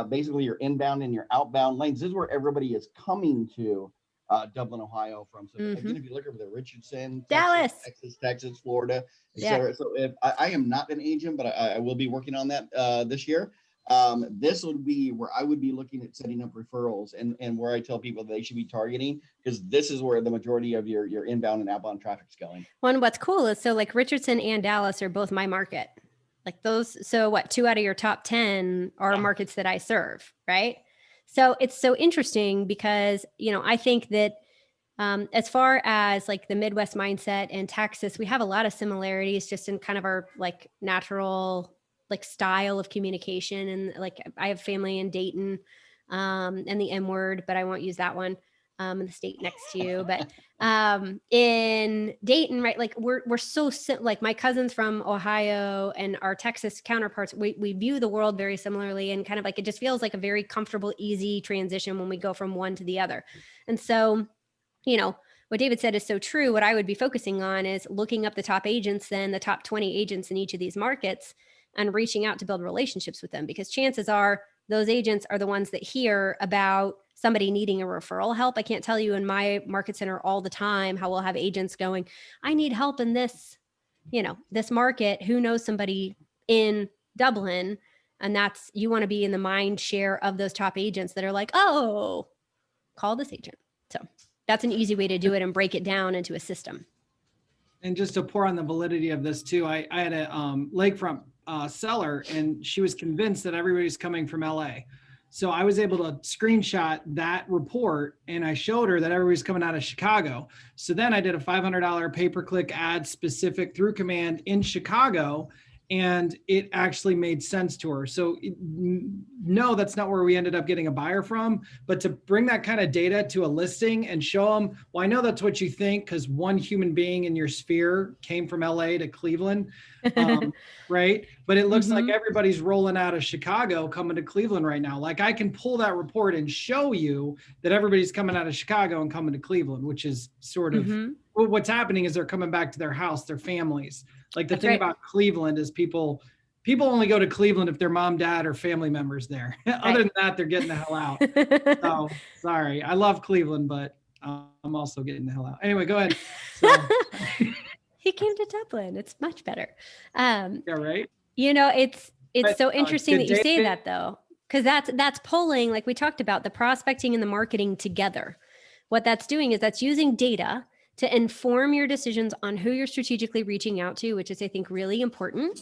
basically your inbound and your outbound lanes. This is where everybody is coming to Dublin, Ohio from. So again, if you look over there, Richardson, Dallas. Texas, Florida, et Yeah. cetera. So if I am not an agent, but I will be working on that this year. This would be where I would be looking at setting up referrals and where I tell people they should be targeting, because this is where the majority of your inbound and outbound traffic is going. One, what's cool is so like Richardson and Dallas are both my market. Like those, so what, 2 out of your top 10 are markets that I serve, right? So it's so interesting because, I think that as far as like the Midwest mindset and Texas, we have a lot of similarities just in kind of our like natural like style of communication. And like I have family in Dayton and the M word, but I won't use that one in the state next to you. But in Dayton, right, like we're so like my cousins from Ohio and our Texas counterparts, we view the world very similarly, and kind of like it just feels like a very comfortable, easy transition when we go from one to the other. And so, what David said is so true. What I would be focusing on is looking up the top agents, then the top 20 agents in each of these markets, and reaching out to build relationships with them, because chances are those agents are the ones that hear about somebody needing a referral help. I can't tell you in my market center all the time how we'll have agents going, I need help in this, this market. Who knows somebody in Dublin? And that's, you want to be in the mind share of those top agents that are like, oh, call this agent. So that's an easy way to do it and break it down into a system. And just to pour on the validity of this too, I had a lakefront seller, and she was convinced that everybody's coming from LA. So I was able to screenshot that report, and I showed her that everybody's coming out of Chicago. So then I did a $500 pay-per-click ad specific through command in Chicago, and it actually made sense to her. So no, that's not where we ended up getting a buyer from, but to bring that kind of data to a listing and show them, well, I know that's what you think because one human being in your sphere came from LA to Cleveland, right? But it looks like everybody's rolling out of Chicago coming to Cleveland right now. Like I can pull that report and show you that everybody's coming out of Chicago and coming to Cleveland, which is sort of what's happening is they're coming back to their house, their families. Like the thing about Cleveland is people only go to Cleveland if their mom, dad, or family members there. Other than that, they're getting the hell out. So sorry, I love Cleveland, but I'm also getting the hell out. Anyway, go ahead. So. He came to Dublin. It's much better. Yeah, right. It's But, so interesting that you say David, that though, because that's pulling, like we talked about, the prospecting and the marketing together. What that's doing is that's using data to inform your decisions on who you're strategically reaching out to, which is, I think, really important.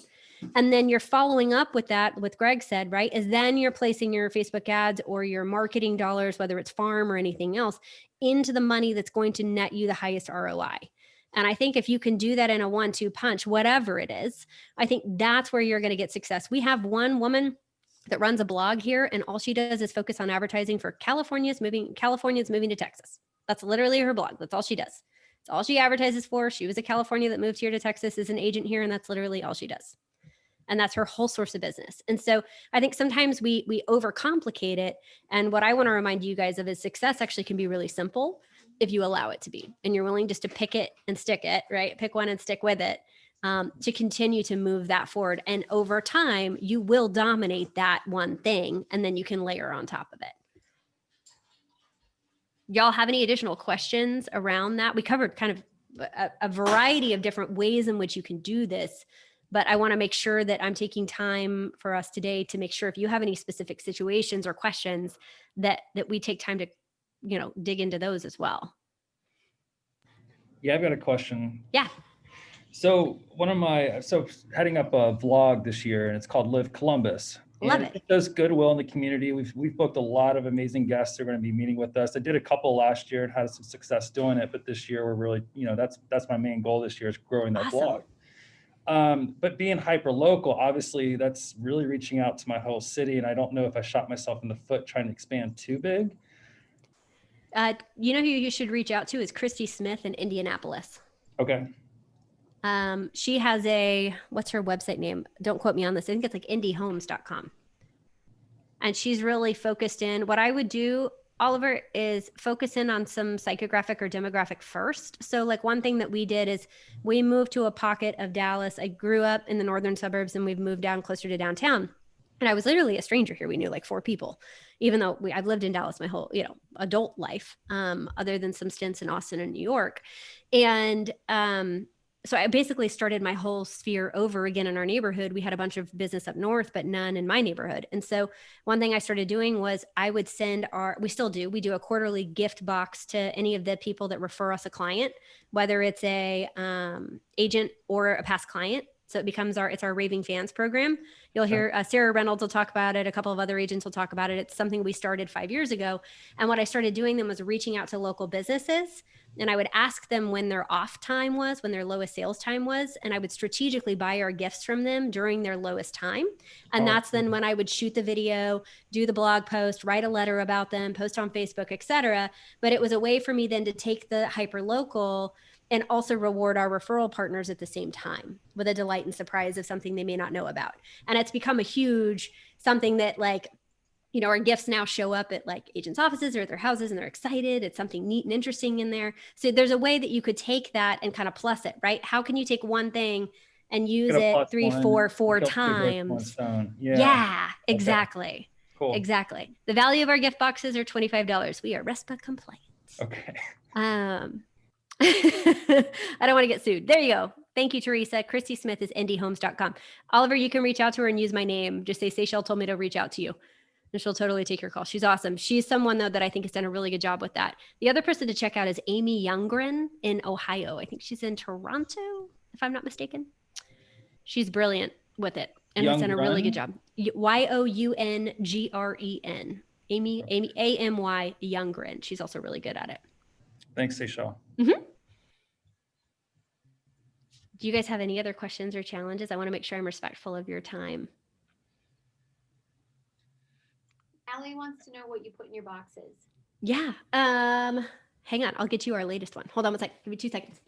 And then you're following up with that, what Greg said, right? Is then you're placing your Facebook ads or your marketing dollars, whether it's farm or anything else, into the money that's going to net you the highest ROI. And I think if you can do that in a 1-2 punch, whatever it is, I think that's where you're going to get success. We have one woman that runs a blog here, and all she does is focus on advertising for California's moving to Texas. That's literally her blog. That's all she does. It's all she advertises for. She was a California that moved here to Texas, is an agent here, and that's literally all she does. And that's her whole source of business. And so I think sometimes we overcomplicate it. And what I want to remind you guys of is success actually can be really simple if you allow it to be, and you're willing just to pick it and stick it, right? Pick one and stick with it. to continue to move that forward. And over time, you will dominate that one thing, and then you can layer on top of it. Y'all have any additional questions around that? We covered kind of a variety of different ways in which you can do this, but I want to make sure that I'm taking time for us today to make sure if you have any specific situations or questions that we take time to, dig into those as well. Yeah, I've got a question. Yeah. So heading up a vlog this year, and it's called Live Columbus. Love And it. does goodwill in the community. We've booked a lot of amazing guests. They're going to be meeting with us. I did a couple last year and had some success doing it, but this year we're really, that's my main goal this year is growing that Awesome. blog. But being hyper local, obviously that's really reaching out to my whole city. And I don't know if I shot myself in the foot trying to expand too big. You know who you should reach out to is Christy Smith in Indianapolis. Okay. She has what's her website name? Don't quote me on this. I think it's like indiehomes.com. And she's really focused in what I would do, Oliver, is focus in on some psychographic or demographic first. So like one thing that we did is we moved to a pocket of Dallas. I grew up in the northern suburbs and we've moved down closer to downtown. And I was literally a stranger here. We knew like 4 people, even though I've lived in Dallas my whole, adult life, other than some stints in Austin and New York. And, so I basically started my whole sphere over again in our neighborhood. We had a bunch of business up north, but none in my neighborhood. And so one thing I started doing was I would send we still do, we do a quarterly gift box to any of the people that refer us a client, whether it's a agent or a past client. So it becomes it's our Raving Fans program. You'll hear Sarah Reynolds will talk about it. A couple of other agents will talk about it. It's something we started 5 years ago. And what I started doing then was reaching out to local businesses. And I would ask them when their off time was, when their lowest sales time was. And I would strategically buy our gifts from them during their lowest time. And that's then when I would shoot the video, do the blog post, write a letter about them, post on Facebook, etc. But it was a way for me then to take the hyper local and also reward our referral partners at the same time with a delight and surprise of something they may not know about. And it's become a huge something that our gifts now show up at like agents' offices or at their houses and they're excited. It's something neat and interesting in there. So there's a way that you could take that and kind of plus it, right? How can you take one thing and use it 3, 4 times? Yeah, exactly. Okay. Cool. Exactly. The value of our gift boxes are $25. We are RESPA compliant. Okay. I don't want to get sued. There you go. Thank you, Teresa. Christy Smith is indiehomes.com. Oliver, you can reach out to her and use my name. Just say Seychelle told me to reach out to you. And she'll totally take your call. She's awesome. She's someone, though, that I think has done a really good job with that. The other person to check out is Amy Youngren in Ohio. I think she's in Toronto, if I'm not mistaken. She's brilliant with it and has done a really good job. Youngren. Amy, Amy Youngren. She's also really good at it. Thanks, Seychelle. Mm-hmm. Do you guys have any other questions or challenges? I want to make sure I'm respectful of your time. Allie wants to know what you put in your boxes. Yeah. Hang on. I'll get you our latest one. Hold on one sec. Give me 2 seconds.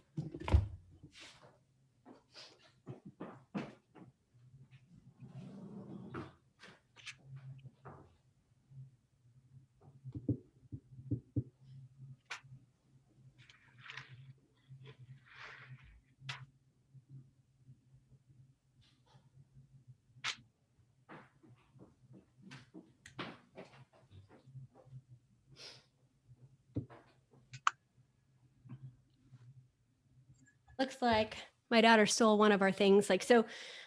Looks like my daughter stole one of our things. So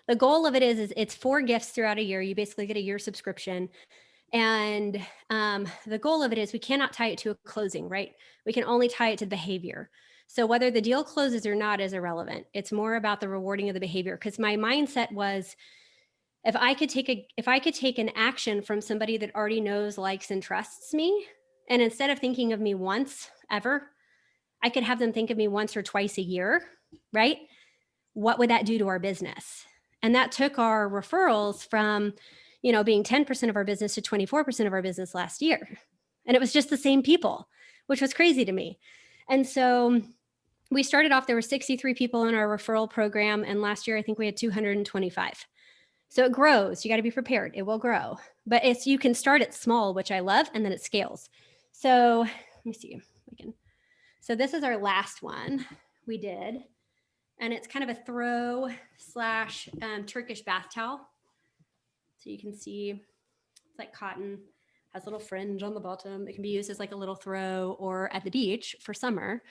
the goal of it is it's 4 gifts throughout a year. You basically get a year subscription. And the goal of it is we cannot tie it to a closing, right? We can only tie it to behavior. So whether the deal closes or not is irrelevant. It's more about the rewarding of the behavior. Because my mindset was, if I could take an action from somebody that already knows, likes, and trusts me, and instead of thinking of me once ever, I could have them think of me once or twice a year, right? What would that do to our business? And that took our referrals from, being 10% of our business to 24% of our business last year. And it was just the same people, which was crazy to me. And so we started off, there were 63 people in our referral program. And last year, I think we had 225. So it grows. You got to be prepared. It will grow. But you can start it small, which I love, and then it scales. So let me see. So this is our last one we did. and it's kind of a throw slash Turkish bath towel. So you can see it's like cotton, has a little fringe on the bottom. It can be used as like a little throw or at the beach for summer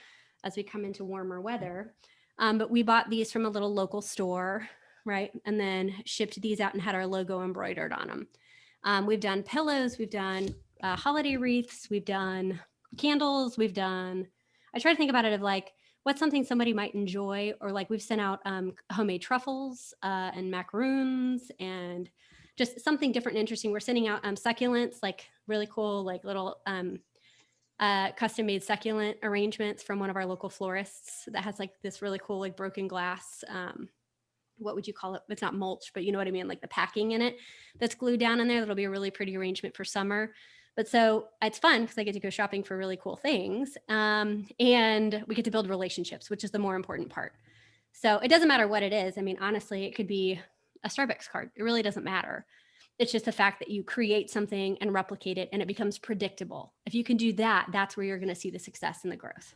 as we come into warmer weather. But we bought these from a little local store, right? And then shipped these out and had our logo embroidered on them. We've done pillows, we've done holiday wreaths, we've done candles, we've done, I try to think about it of like, what's something somebody might enjoy, or like we've sent out homemade truffles and macaroons and just something different and interesting. We're sending out succulents, like really cool, like little custom made succulent arrangements from one of our local florists that has like this really cool, like broken glass. What would you call it? It's not mulch, but you know what I mean? Like the packing in it that's glued down in there. That'll be a really pretty arrangement for summer. But so it's fun because I get to go shopping for really cool things. And we get to build relationships, which is the more important part. So it doesn't matter what it is. I mean, honestly, it could be a Starbucks card. It really doesn't matter. It's just the fact that you create something and replicate it and it becomes predictable. If you can do that, that's where you're going to see the success and the growth.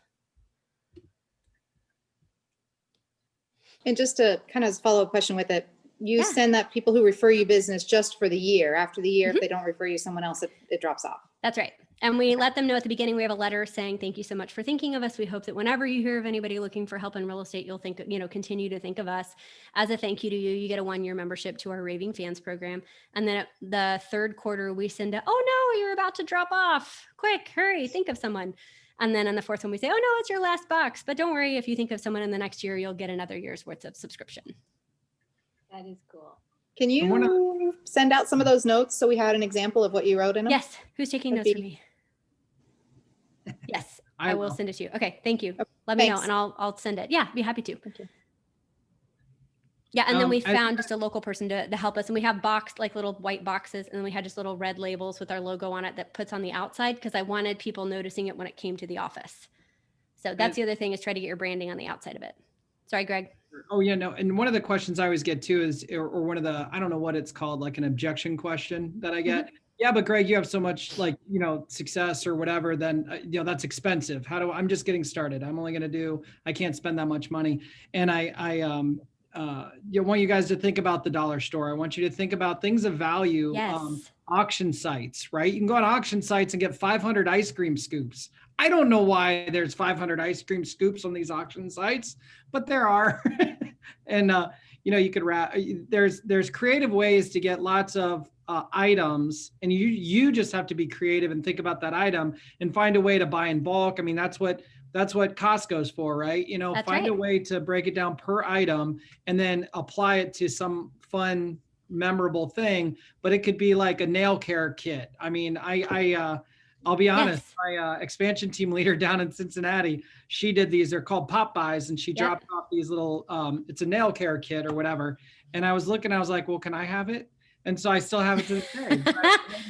And just to kind of follow up question with it, you send that people who refer you business just for the year. After the year, if they don't refer you someone else, it drops off. That's right. And we let them know at the beginning, we have a letter saying, thank you so much for thinking of us. We hope that whenever you hear of anybody looking for help in real estate, you'll think, continue to think of us. As a thank you to you, you get a 1-year membership to our Raving Fans program. And then at the third quarter, we send oh no, you're about to drop off. Quick, hurry, think of someone. And then on the fourth one, we say, oh no, it's your last box. But don't worry, if you think of someone in the next year, you'll get another year's worth of subscription. That is cool. Can you send out some of those notes so we had an example of what you wrote in them? Yes. Who's taking notes for me? Yes, I will send it to you. Okay, thank you. Let me know and I'll send it. Yeah, be happy to. Thank you. Yeah, and then we found just a local person to help us, and we have like little white boxes, and then we had just little red labels with our logo on it that puts on the outside because I wanted people noticing it when it came to the office. So that's the other thing, is try to get your branding on the outside of it. Sorry, Greg. Oh yeah, no. And one of the questions I always get too is, or one of the, I don't know what it's called, like an objection question that I get. Yeah, but Greg, you have so much success or whatever, then, that's expensive. I'm just getting started. I'm only going to I can't spend that much money. And I want you guys to think about the dollar store. I want you to think about things of value. Yes. Auction sites, right? You can go on auction sites and get 500 ice cream scoops. I don't know why there's 500 ice cream scoops on these auction sites, but there are. And you could there's creative ways to get lots of items, and you just have to be creative and think about that item and find a way to buy in bulk. I mean, that's what Costco's for, right? Find a way to break it down per item and then apply it to some fun, memorable thing. But it could be like a nail care kit. I mean, I'll be honest, my expansion team leader down in Cincinnati, she did these, they're called pop buys, and she dropped off these little, it's a nail care kit or whatever. And I was looking, I was like, well, can I have it? And so I still have it to this day.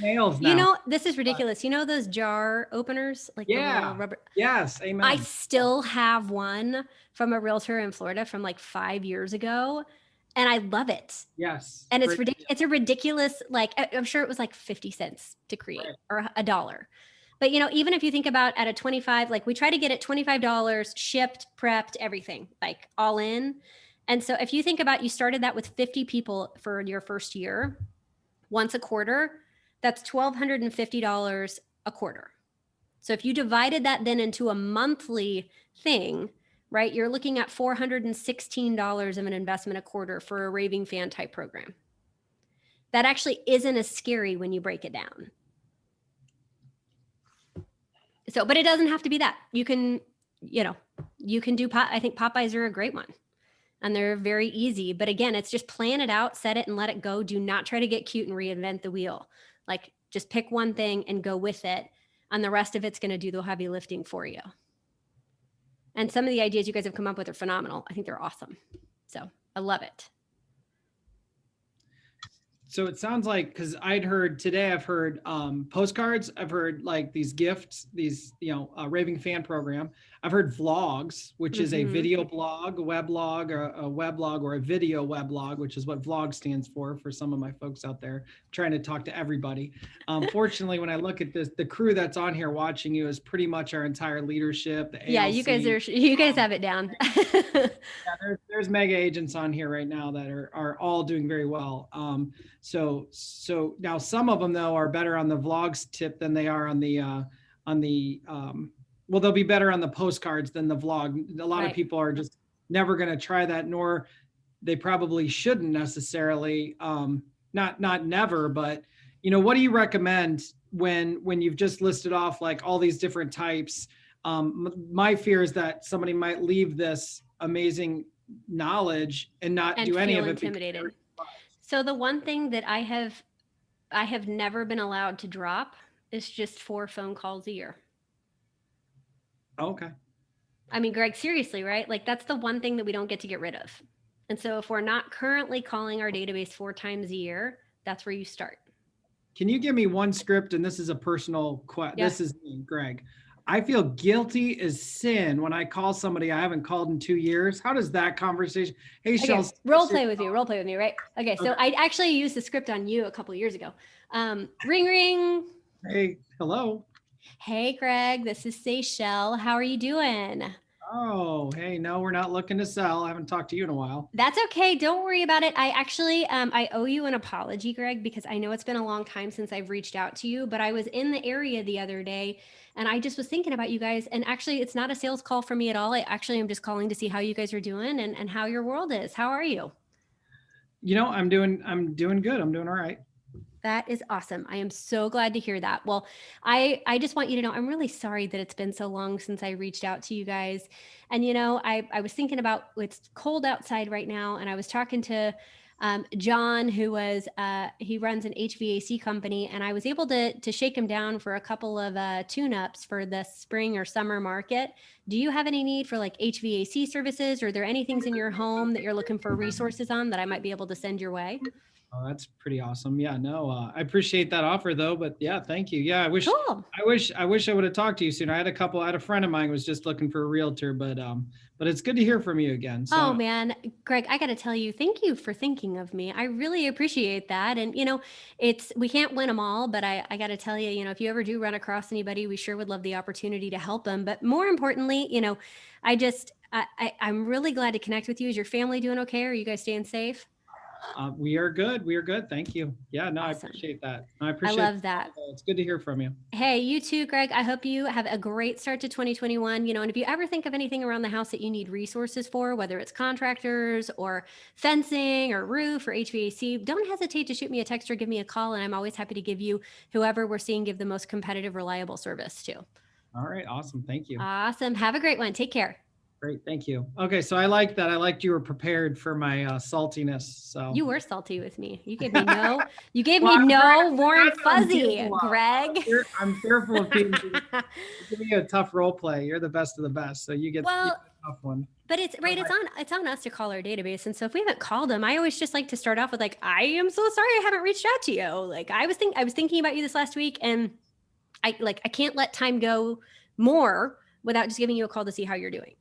Nails now. This is ridiculous. Those jar openers, like the little rubber. Yes, amen. I still have one from a realtor in Florida from like 5 years ago, and I love it. Yes. And it's ridiculous. It's a ridiculous, I'm sure it was like 50 cents to create or $1. But even if you think about at a 25, like we try to get it $25 shipped, prepped, everything, like all in. And so if you think about, you started that with 50 people for your first year, once a quarter, that's $1,250 a quarter. So if you divided that then into a monthly thing, right, you're looking at $416 of an investment a quarter for a Raving Fan type program. That actually isn't as scary when you break it down. So, but it doesn't have to be that. You can do I think Popeyes are a great one. And they're very easy. But again, it's just plan it out, set it and let it go. Do not try to get cute and reinvent the wheel. Like just pick one thing and go with it. And the rest of it's going to do the heavy lifting for you. And some of the ideas you guys have come up with are phenomenal. I think they're awesome. So I love it. So it sounds like, because I've heard postcards, I've heard like these gifts, these, raving fan program. I've heard vlogs, which is a video blog, a weblog, or a weblog, or a video weblog, which is what vlog stands for some of my folks out there. I'm trying to talk to everybody. Fortunately, when I look at this, the crew that's on here watching you is pretty much our entire leadership. The Yeah, ALC. you guys have it down. Yeah, there's mega agents on here right now that are all doing very well. So now some of them though are better on the vlogs tip than they are on the well, they'll be better on the postcards than the vlog. A lot of people are just never going to try that, nor they probably shouldn't necessarily. Not never, but what do you recommend when you've just listed off like all these different types? My fear is that somebody might leave this amazing knowledge and not do any of it. Intimidated. So the one thing that I have never been allowed to drop is just 4 phone calls a year. Okay. I mean, Greg, seriously, right? Like that's the one thing that we don't get to get rid of. And so if we're not currently calling our database 4 times a year, that's where you start. Can you give me one script? And this is a personal question. Yeah. This is me, Greg. I feel guilty as sin when I call somebody I haven't called in 2 years. How does that conversation? Hey, Okay, Shell. role play with me, right? Okay, so I actually used the script on you a couple of years ago. Ring, ring. Hey, hello. Hey, Greg, this is Seychelle. How are you doing? Oh, hey, no, we're not looking to sell. I haven't talked to you in a while. That's okay. Don't worry about it. I actually, I owe you an apology, Greg, because I know it's been a long time since I've reached out to you, but I was in the area the other day and I just was thinking about you guys. And actually, it's not a sales call for me at all. I actually am just calling to see how you guys are doing and how your world is. How are you? I'm doing good. I'm doing all right. That is awesome. I am so glad to hear that. Well, I just want you to know, I'm really sorry that it's been so long since I reached out to you guys. And, I was thinking about, it's cold outside right now. And I was talking to John, who he runs an HVAC company, and I was able to shake him down for a couple of tune-ups for the spring or summer market. Do you have any need for like HVAC services? Or are there any things in your home that you're looking for resources on that I might be able to send your way? Oh, that's pretty awesome. Yeah, no, I appreciate that offer though, but yeah, thank you. Yeah, I wish I would have talked to you sooner. I had a friend of mine who was just looking for a realtor, but it's good to hear from you again. So. Oh man, Greg, I got to tell you, thank you for thinking of me. I really appreciate that. And we can't win them all, but I got to tell you, if you ever do run across anybody, we sure would love the opportunity to help them. But more importantly, I'm really glad to connect with you. Is your family doing okay? Are you guys staying safe? We are good. We are good. Thank you. Yeah, no, Awesome. I appreciate that. I love that. It's good to hear from you. Hey, you too, Greg. I hope you have a great start to 2021. And if you ever think of anything around the house that you need resources for, whether it's contractors or fencing or roof or HVAC, don't hesitate to shoot me a text or give me a call. And I'm always happy to give you whoever we're seeing give the most competitive, reliable service to. All right. Awesome. Thank you. Awesome. Have a great one. Take care. Great. Thank you. Okay. So I like that. I liked you were prepared for my saltiness. So you were salty with me. You gave me no warm fuzzy, Greg. I'm fearful of people giving you a tough role play. You're the best of the best. So you get a tough one. But it's right. It's on us to call our database. And so if we haven't called them, I always just like to start off with like, I am so sorry I haven't reached out to you. Like I was thinking about you this last week, and I can't let time go more without just giving you a call to see how you're doing.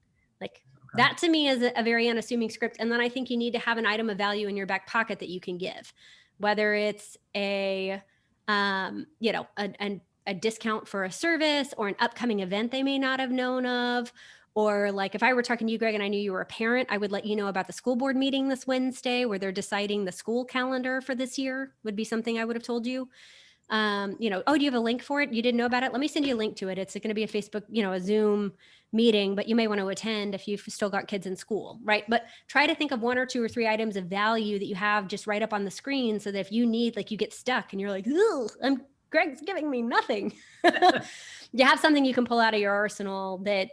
That to me is a very unassuming script. And then I think you need to have an item of value in your back pocket that you can give, whether it's a discount for a service or an upcoming event they may not have known of. Or like if I were talking to you, Greg, and I knew you were a parent, I would let you know about the school board meeting this Wednesday where they're deciding the school calendar for this year would be something I would have told you. Do you have a link for it? You didn't know about it? Let me send you a link to it. It's going to be a Facebook, a Zoom meeting, but you may want to attend if you've still got kids in school, right? But try to think of 1 or 2 or 3 items of value that you have just right up on the screen so that if you need, like you get stuck and you're like, Greg's giving me nothing. You have something you can pull out of your arsenal that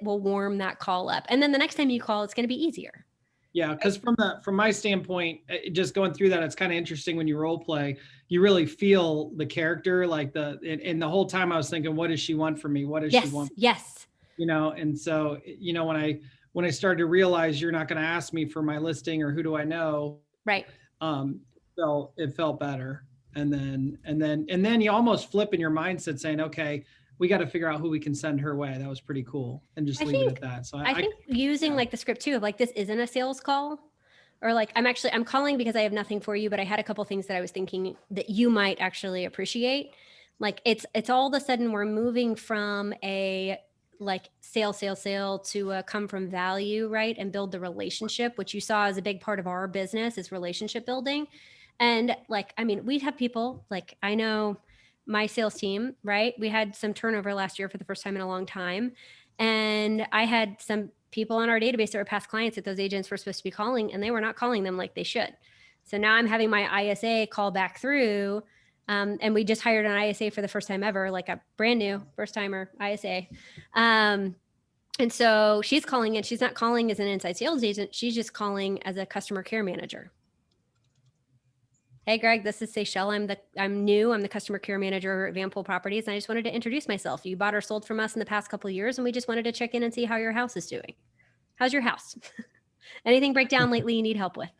will warm that call up. And then the next time you call, it's going to be easier. Yeah, because from my standpoint, just going through that, it's kind of interesting when you role play, you really feel the character, like and the whole time I was thinking, what does she want from me? What does she want? Yes. And so, when I started to realize you're not going to ask me for my listing or who do I know? Right. felt better. And then you almost flip in your mindset saying, okay, we got to figure out who we can send her way. That was pretty cool. And just leave it at that. So I think using like the script too, of like, this isn't a sales call, or like, I'm calling because I have nothing for you, but I had a couple things that I was thinking that you might actually appreciate. Like it's all of a sudden we're moving from a like sale to a come from value, right? And build the relationship, which you saw as a big part of our business is relationship building. And like, I mean, we'd have people like, I know my sales team, right? We had some turnover last year for the first time in a long time. And I had some people on our database that were past clients that those agents were supposed to be calling, and they were not calling them like they should. So now I'm having my ISA call back through. And we just hired an ISA for the first time ever, like a brand new first timer ISA. And so she's calling in. She's not calling as an inside sales agent. She's just calling as a customer care manager. Hey, Greg, this is Seychelle. I'm new. I'm the customer care manager at Van Poole Properties. And I just wanted to introduce myself. You bought or sold from us in the past couple of years, and we just wanted to check in and see how your house is doing. How's your house? Anything break down lately you need help with?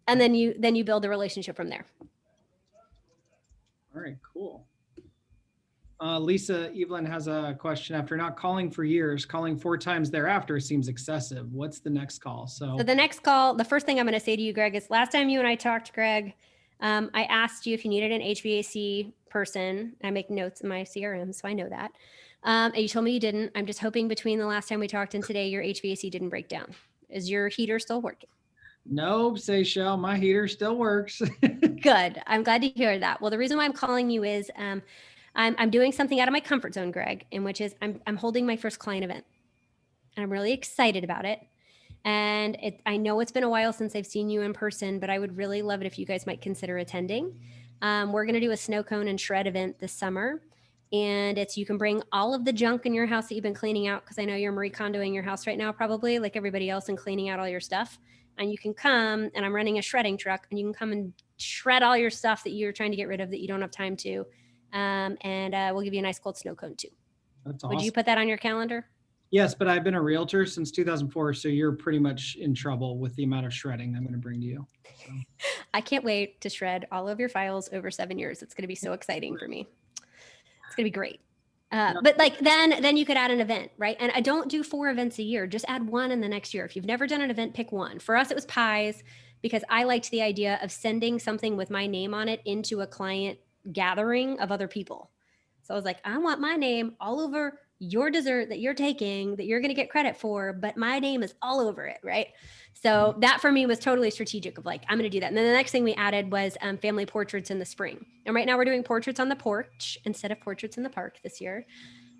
And then you build a relationship from there. All right, cool. Lisa Evelyn has a question. After not calling for years, calling 4 times thereafter seems excessive. What's the next call? So the next call, the first thing I'm going to say to you, Greg, is last time you and I talked, Greg, I asked you if you needed an HVAC person. I make notes in my CRM, so I know that. And you told me you didn't. I'm just hoping between the last time we talked and today, your HVAC didn't break down. Is your heater still working? Nope, Seychelle, my heater still works. Good. I'm glad to hear that. Well, the reason why I'm calling you is I'm doing something out of my comfort zone, Greg, in which is I'm holding my first client event. And I'm really excited about it. And I know it's been a while since I've seen you in person, but I would really love it if you guys might consider attending. We're going to do a snow cone and shred event this summer. And you can bring all of the junk in your house that you've been cleaning out, because I know you're Marie Kondoing your house right now, probably like everybody else, and cleaning out all your stuff. And you can come, and I'm running a shredding truck, and you can come and shred all your stuff that you're trying to get rid of that you don't have time to. And we'll give you a nice cold snow cone too. That's awesome. Would you put that on your calendar? Yes, but I've been a realtor since 2004, so you're pretty much in trouble with the amount of shredding I'm going to bring to you. So. I can't wait to shred all of your files over 7 years. It's going to be so exciting for me. It's going to be great. But like then you could add an event, right? And I don't do 4 events a year. Just add 1 in the next year. If you've never done an event, pick 1. For us, it was pies, because I liked the idea of sending something with my name on it into a client gathering of other people. So I was like, I want my name all over your dessert that you're taking, that you're going to get credit for, but my name is all over it, right? So that for me was totally strategic of like, I'm going to do that. And then the next thing we added was family portraits in the spring. And right now we're doing portraits on the porch instead of portraits in the park this year.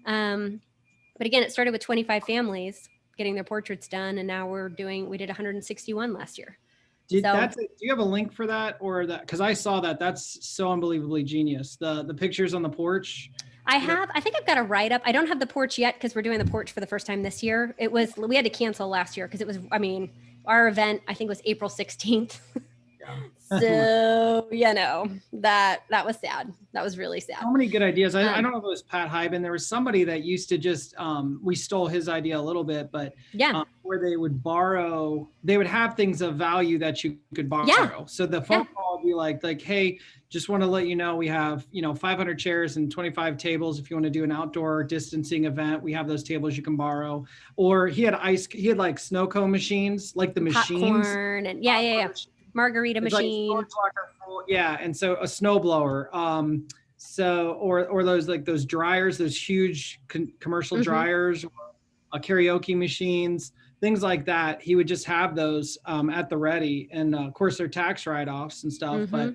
But again, it started with 25 families getting their portraits done. And now we did 161 last year. Do you have a link for that, or that? Because I saw that. That's so unbelievably genius. The pictures on the porch. I think I've got a write up. I don't have the porch yet because we're doing the porch for the first time this year. We had to cancel last year because our event, I think, was April 16th. Yeah. So, that was sad. That was really sad. So many good ideas. I don't know if it was Pat Hyben. There was somebody that used to just, we stole his idea a little bit, but where they would have things of value that you could borrow. Yeah. So the phone call would be like, hey, just want to let you know we have 500 chairs and 25 tables. If you want to do an outdoor distancing event, we have those tables you can borrow. Or he had like snow cone machines, like the machines. Popcorn and margarita machine. Like and so a snow blower. Or those dryers, those huge commercial dryers, or karaoke machines, things like that. He would just have those at the ready, and of course they're tax write-offs and stuff, but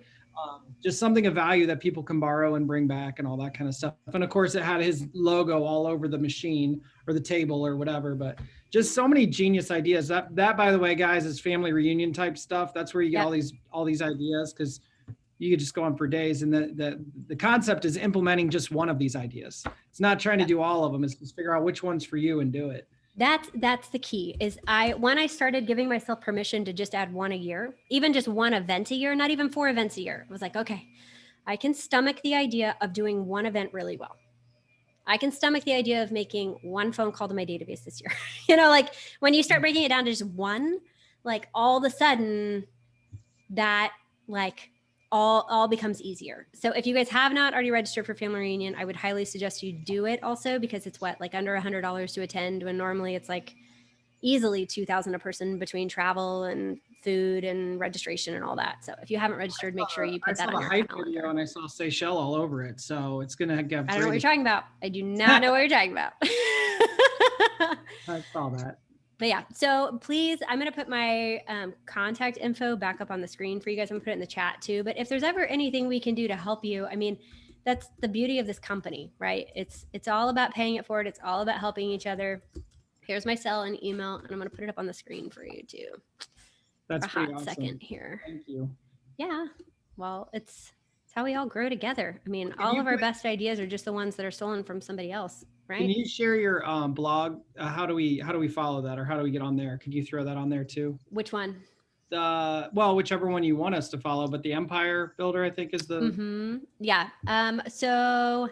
just something of value that people can borrow and bring back and all that kind of stuff. And of course it had his logo all over the machine or the table or whatever, but just so many genius ideas. That by the way, guys, is family reunion type stuff. That's where you get all these ideas, because you could just go on for days. And the concept is implementing just one of these ideas. It's not trying to do all of them. It's just figure out which one's for you and do it. That's the key. Is when I started giving myself permission to just add 1 a year, even just 1 event a year, not even 4 events a year, I was like, okay, I can stomach the idea of doing 1 event really well. I can stomach the idea of making 1 phone call to my database this year. Like when you start breaking it down to just 1, like all of a sudden that like all becomes easier. So if you guys have not already registered for family reunion, I would highly suggest you do it also, because it's like under $100 to attend, when normally it's like easily $2,000 a person between travel and food and registration and all that. So if you haven't registered, make sure you put that on your hype calendar. video and I saw Seychelle all over it, so it's gonna get. I don't know what you're talking about. I do not know what you're talking about. I saw that. But yeah, so please, I'm going to put my contact info back up on the screen for you guys. I'm going to put it in the chat too. But if there's ever anything we can do to help you, I mean, that's the beauty of this company, right? It's all about paying it forward. It's all about helping each other. Here's my cell and email, and I'm going to put it up on the screen for you too. That's for a hot awesome. Second here. Thank you. Yeah, well, it's how we all grow together. I mean, all of our best ideas are just the ones that are stolen from somebody else. Right? Can you share your blog? How do we follow that, or how do we get on there? Could you throw that on there too? Which one? Well, whichever one you want us to follow, but the Empire Builder, I think, is the. Yeah. So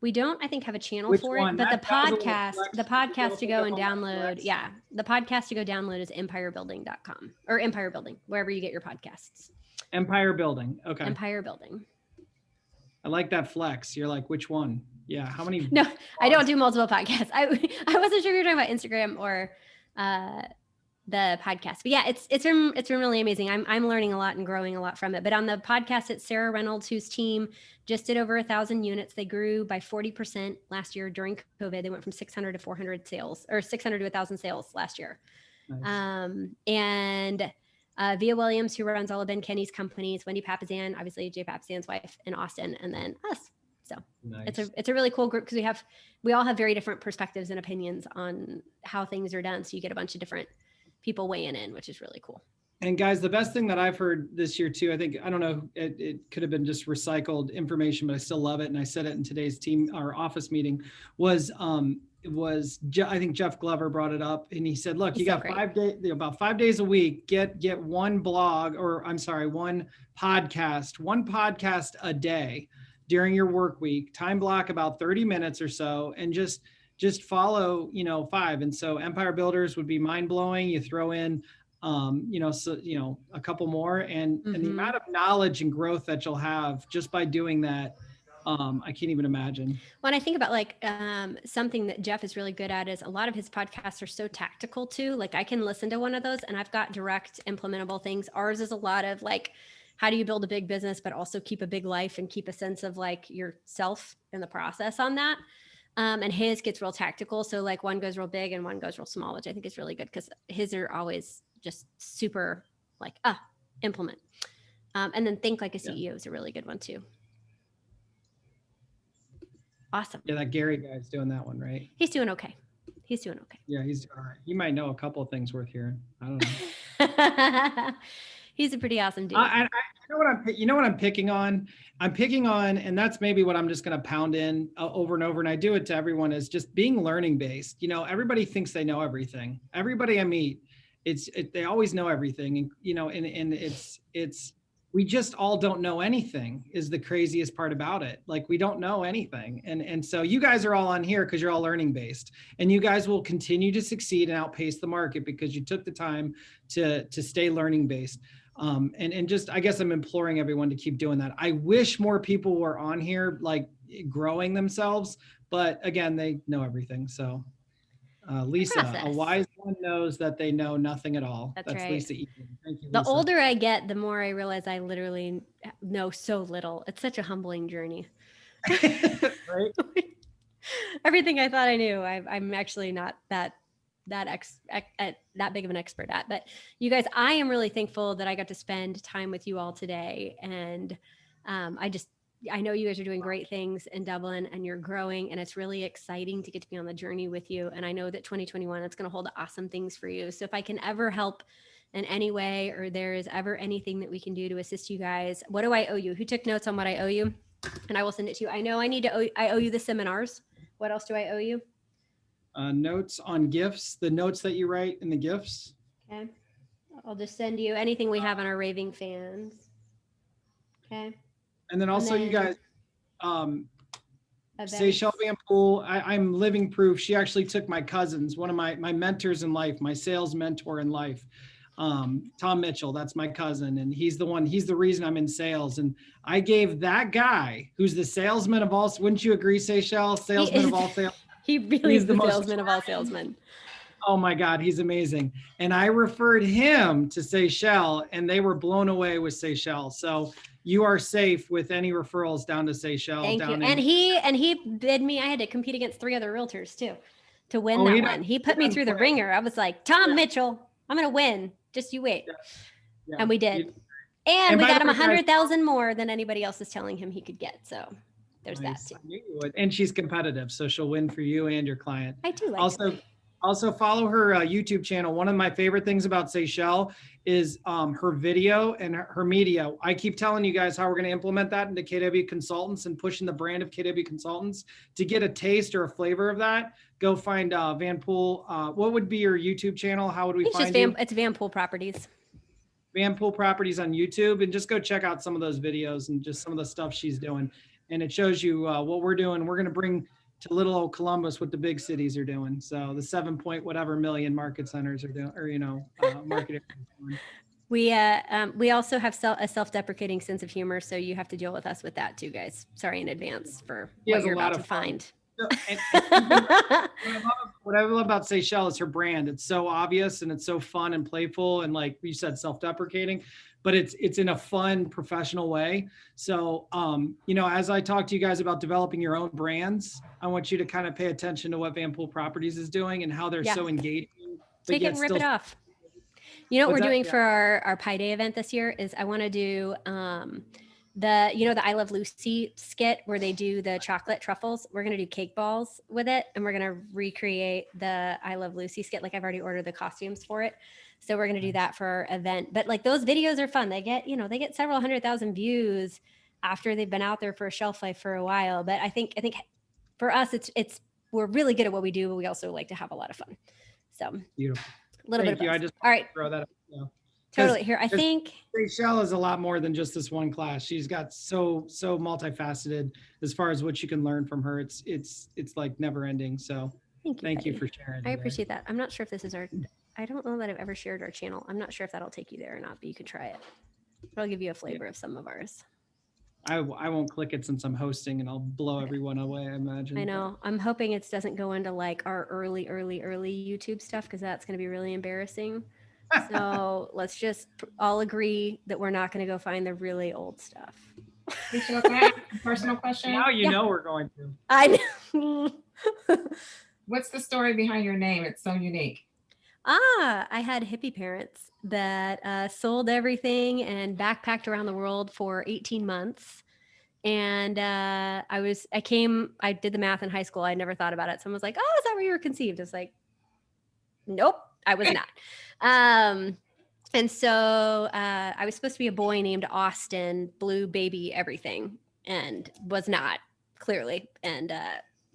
we don't, I think, have a channel for it, but the podcast to go and download. Yeah, the podcast to go download is empirebuilding.com or Empire Building, wherever you get your podcasts. Empire Building. Okay. Empire Building. I like that flex. You're like, which one? Yeah. How many? No, I don't do multiple podcasts. I wasn't sure if you were talking about Instagram or the podcast, but yeah, it's been really amazing. I'm learning a lot and growing a lot from it. But on the podcast, it's Sarah Reynolds, whose team just did over 1,000 units. They grew by 40% last year during COVID. They went from 600 to 400 sales, or 600 to 1,000 sales last year. Nice. And Via Williams, who runs all of Ben Kenny's companies, Wendy Papazan, obviously Jay Papazan's wife in Austin, and then us. So nice. It's a really cool group, because we all have very different perspectives and opinions on how things are done. So you get a bunch of different people weighing in, which is really cool. And guys, the best thing that I've heard this year too, I don't know, it could have been just recycled information, but I still love it. And I said it in today's our office meeting, was I think Jeff Glover brought it up, and he said, look, you got 5 days, about 5 days a week, get one one podcast a day during your work week, time block about 30 minutes or so, and just follow, 5. And so Empire Builders would be mind blowing. You throw in, a couple more, and the amount of knowledge and growth that you'll have just by doing that, I can't even imagine. When I think about something that Jeff is really good at is a lot of his podcasts are so tactical too. Like I can listen to one of those and I've got direct implementable things. Ours is a lot of how do you build a big business, but also keep a big life and keep a sense of yourself in the process on that. And his gets real tactical. So one goes real big and one goes real small, which I think is really good, because his are always just super implement. And then think like a CEO is a really good one too. Awesome. Yeah, that Gary guy's doing that one, right? He's doing okay. Yeah, he's all right. He might know a couple of things worth hearing. I don't know. He's a pretty awesome dude. I know what I'm picking on. I'm picking on, and that's maybe what I'm just going to pound in over and over. And I do it to everyone, is just being learning based. Everybody thinks they know everything. Everybody I meet, they always know everything. And it's we just all don't know anything is the craziest part about it. We don't know anything. And so you guys are all on here because you're all learning based, and you guys will continue to succeed and outpace the market because you took the time to stay learning based. And just, I guess I'm imploring everyone to keep doing that. I wish more people were on here, growing themselves, but again, they know everything. So Lisa, a wise one knows that they know nothing at all. That's right. Lisa Eaton. Thank you, Lisa. The older I get, the more I realize I literally know so little. It's such a humbling journey. Right? Everything I thought I knew, I'm actually not that big of an expert at. But you guys, I am really thankful that I got to spend time with you all today. And I know you guys are doing great things in Dublin, and you're growing, and it's really exciting to get to be on the journey with you. And I know that 2021, it's going to hold awesome things for you. So if I can ever help in any way, or there is ever anything that we can do to assist you guys, what do I owe you? Who took notes on what I owe you? And I will send it to you. I know I owe you the seminars. What else do I owe you? Notes on gifts, the notes that you write in the gifts. Okay. I'll just send you anything we have on our raving fans. Okay. And then also you guys, Seychelle Van Poole, I'm living proof. She actually took my cousins, one of my mentors in life, my sales mentor in life. Tom Mitchell, that's my cousin, and he's the reason I'm in sales. And I gave that guy, who's the salesman of all, wouldn't you agree, Seychelle? Salesman of all sales. He really is the most salesman of all salesmen. Oh my God, he's amazing. And I referred him to Seychelle, and they were blown away with Seychelle. So you are safe with any referrals down to Seychelle. Thank you. And he bid me, I had to compete against 3 other realtors too to win that one. He put me through the ringer. I was like, Tom Mitchell, I'm going to win. Just you wait. Yeah. And we did. And we got him 100,000 more than anybody else is telling him he could get. So there's that too. I knew you would. And she's competitive, so she'll win for you and your client. I do like Also follow her YouTube channel. One of my favorite things about Seychelle is her video and her media. I keep telling you guys how we're going to implement that into KW Consultants and pushing the brand of KW Consultants. To get a taste or a flavor of that, go find Van Poole. What would be your YouTube channel? How would we find you? It's Van Poole Properties. Van Poole Properties on YouTube, and just go check out some of those videos and just some of the stuff she's doing. And it shows you what we're doing. We're going to bring to little old Columbus what the big cities are doing. So the 7-point-whatever million market centers are doing, or, market areas. We also have a self-deprecating sense of humor. So you have to deal with us with that too, guys. Sorry in advance for what you're about to find. What I love about Seychelle is her brand. It's so obvious and it's so fun and playful. And like you said, self-deprecating, but it's in a fun, professional way. So, as I talk to you guys about developing your own brands, I want you to kind of pay attention to what Van Poole Properties is doing and how they're so engaging. Take it and rip it off. You know what we're doing for our Pi Day event this year is I want to do the I Love Lucy skit where they do the chocolate truffles. We're going to do cake balls with it, and we're going to recreate the I Love Lucy skit. Like I've already ordered the costumes for it. So we're going to do that for our event. But like those videos are fun. They get several 100,000 views after they've been out there for a shelf life for a while. But I think for us, we're really good at what we do, but we also like to have a lot of fun. So beautiful. A little bit of both. I just all right. Throw that up. Totally. Here, I think Seychelle is a lot more than just this one class. She's got so multifaceted as far as what you can learn from her. It's like never ending. So thank you for sharing. I appreciate that. I'm not sure if this is I don't know that I've ever shared our channel. I'm not sure if that'll take you there or not, but you could try it. I'll give you a flavor of some of ours. I won't click it since I'm hosting and I'll blow everyone away, I imagine. I know. I'm hoping it doesn't go into like our early YouTube stuff because that's going to be really embarrassing. So let's just all agree that we're not going to go find the really old stuff. Can I ask a personal question? Now you know we're going to. I know. What's the story behind your name? It's so unique. I had hippie parents that sold everything and backpacked around the world for 18 months. And I did the math in high school. I never thought about it. Someone was like, "Oh, is that where you were conceived?" I was like, "Nope, I was not." And so I was supposed to be a boy named Austin, blue baby, everything, and was not, clearly. And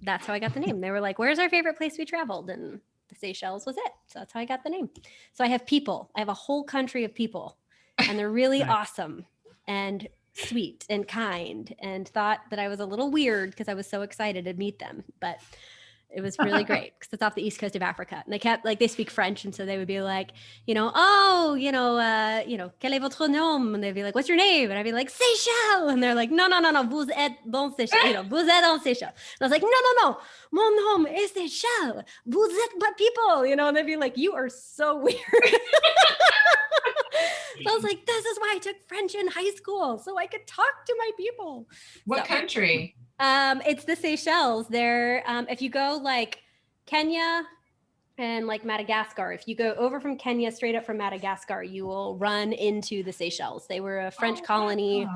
that's how I got the name. They were like, "Where's our favorite place we traveled?" And the Seychelles was it. So that's how I got the name. So I have people. I have a whole country of people, and they're really awesome and sweet and kind, and thought that I was a little weird because I was so excited to meet them. But it was really great because it's off the east coast of Africa. And they kept they speak French. And so they would be like, quel est votre nom? And they'd be like, "What's your name?" And I'd be like, "Seychelles." And they're like, no, vous êtes dans Seychelles. Vous êtes dans Seychelles. And I was like, no, mon nom est Seychelles. Vous êtes my people. And they'd be like, "You are so weird." So I was like, this is why I took French in high school, so I could talk to my people. What country? It's the Seychelles. They're if you go like Kenya and like Madagascar, if you go over from Kenya straight up from Madagascar, you will run into the Seychelles. They were a French colony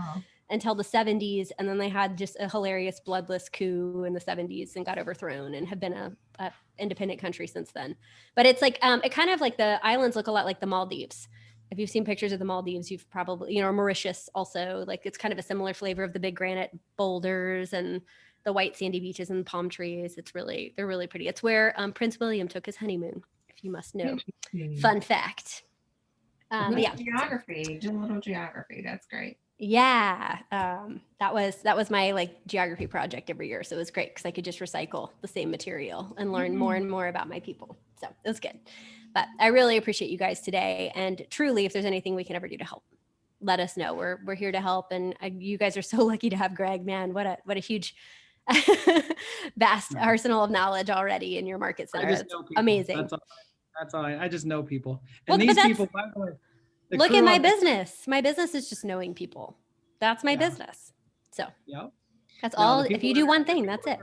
until the 70s, and then they had just a hilarious bloodless coup in the 70s and got overthrown and have been a independent country since then. But it's like it kind of like the islands look a lot like the Maldives. If you've seen pictures of the Maldives, you've probably, Mauritius also, like it's kind of a similar flavor of the big granite boulders and the white sandy beaches and palm trees. They're really pretty. It's where Prince William took his honeymoon, if you must know. Fun fact. Geography, do a little geography. That's great. Yeah, that was my like geography project every year. So it was great because I could just recycle the same material and learn more and more about my people. So it was good. But I really appreciate you guys today. And truly, if there's anything we can ever do to help, let us know. We're here to help. And you guys are so lucky to have Greg, man. What a huge, vast arsenal of knowledge already in your market center. It's amazing. That's all. I just know people. Well, And but these people, by the way, look at my business. My business is just knowing people. That's my business. So that's all. If you do one thing, that's it.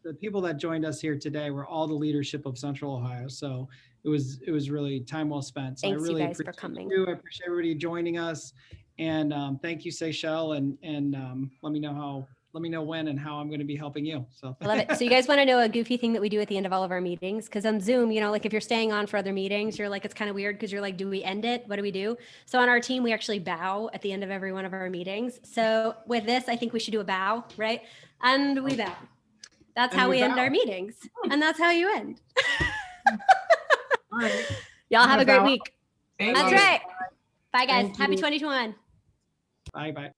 The people that joined us here today were all the leadership of Central Ohio. So it was really time well spent. So Thanks, I really you guys, for appreciate coming. you. I appreciate everybody joining us. And thank you, Seychelle. And let me know when and how I'm going to be helping you. So I love it. So you guys want to know a goofy thing that we do at the end of all of our meetings? Because on Zoom, like if you're staying on for other meetings, you're like, it's kind of weird because you're like, do we end it? What do we do? So on our team, we actually bow at the end of every one of our meetings. So with this, I think we should do a bow, right? And we bow. That's how we end our meetings. And that's how you end. all right. Y'all have a great week. Thank That's you. right. Bye, guys. Thank Happy you. 2021. Bye.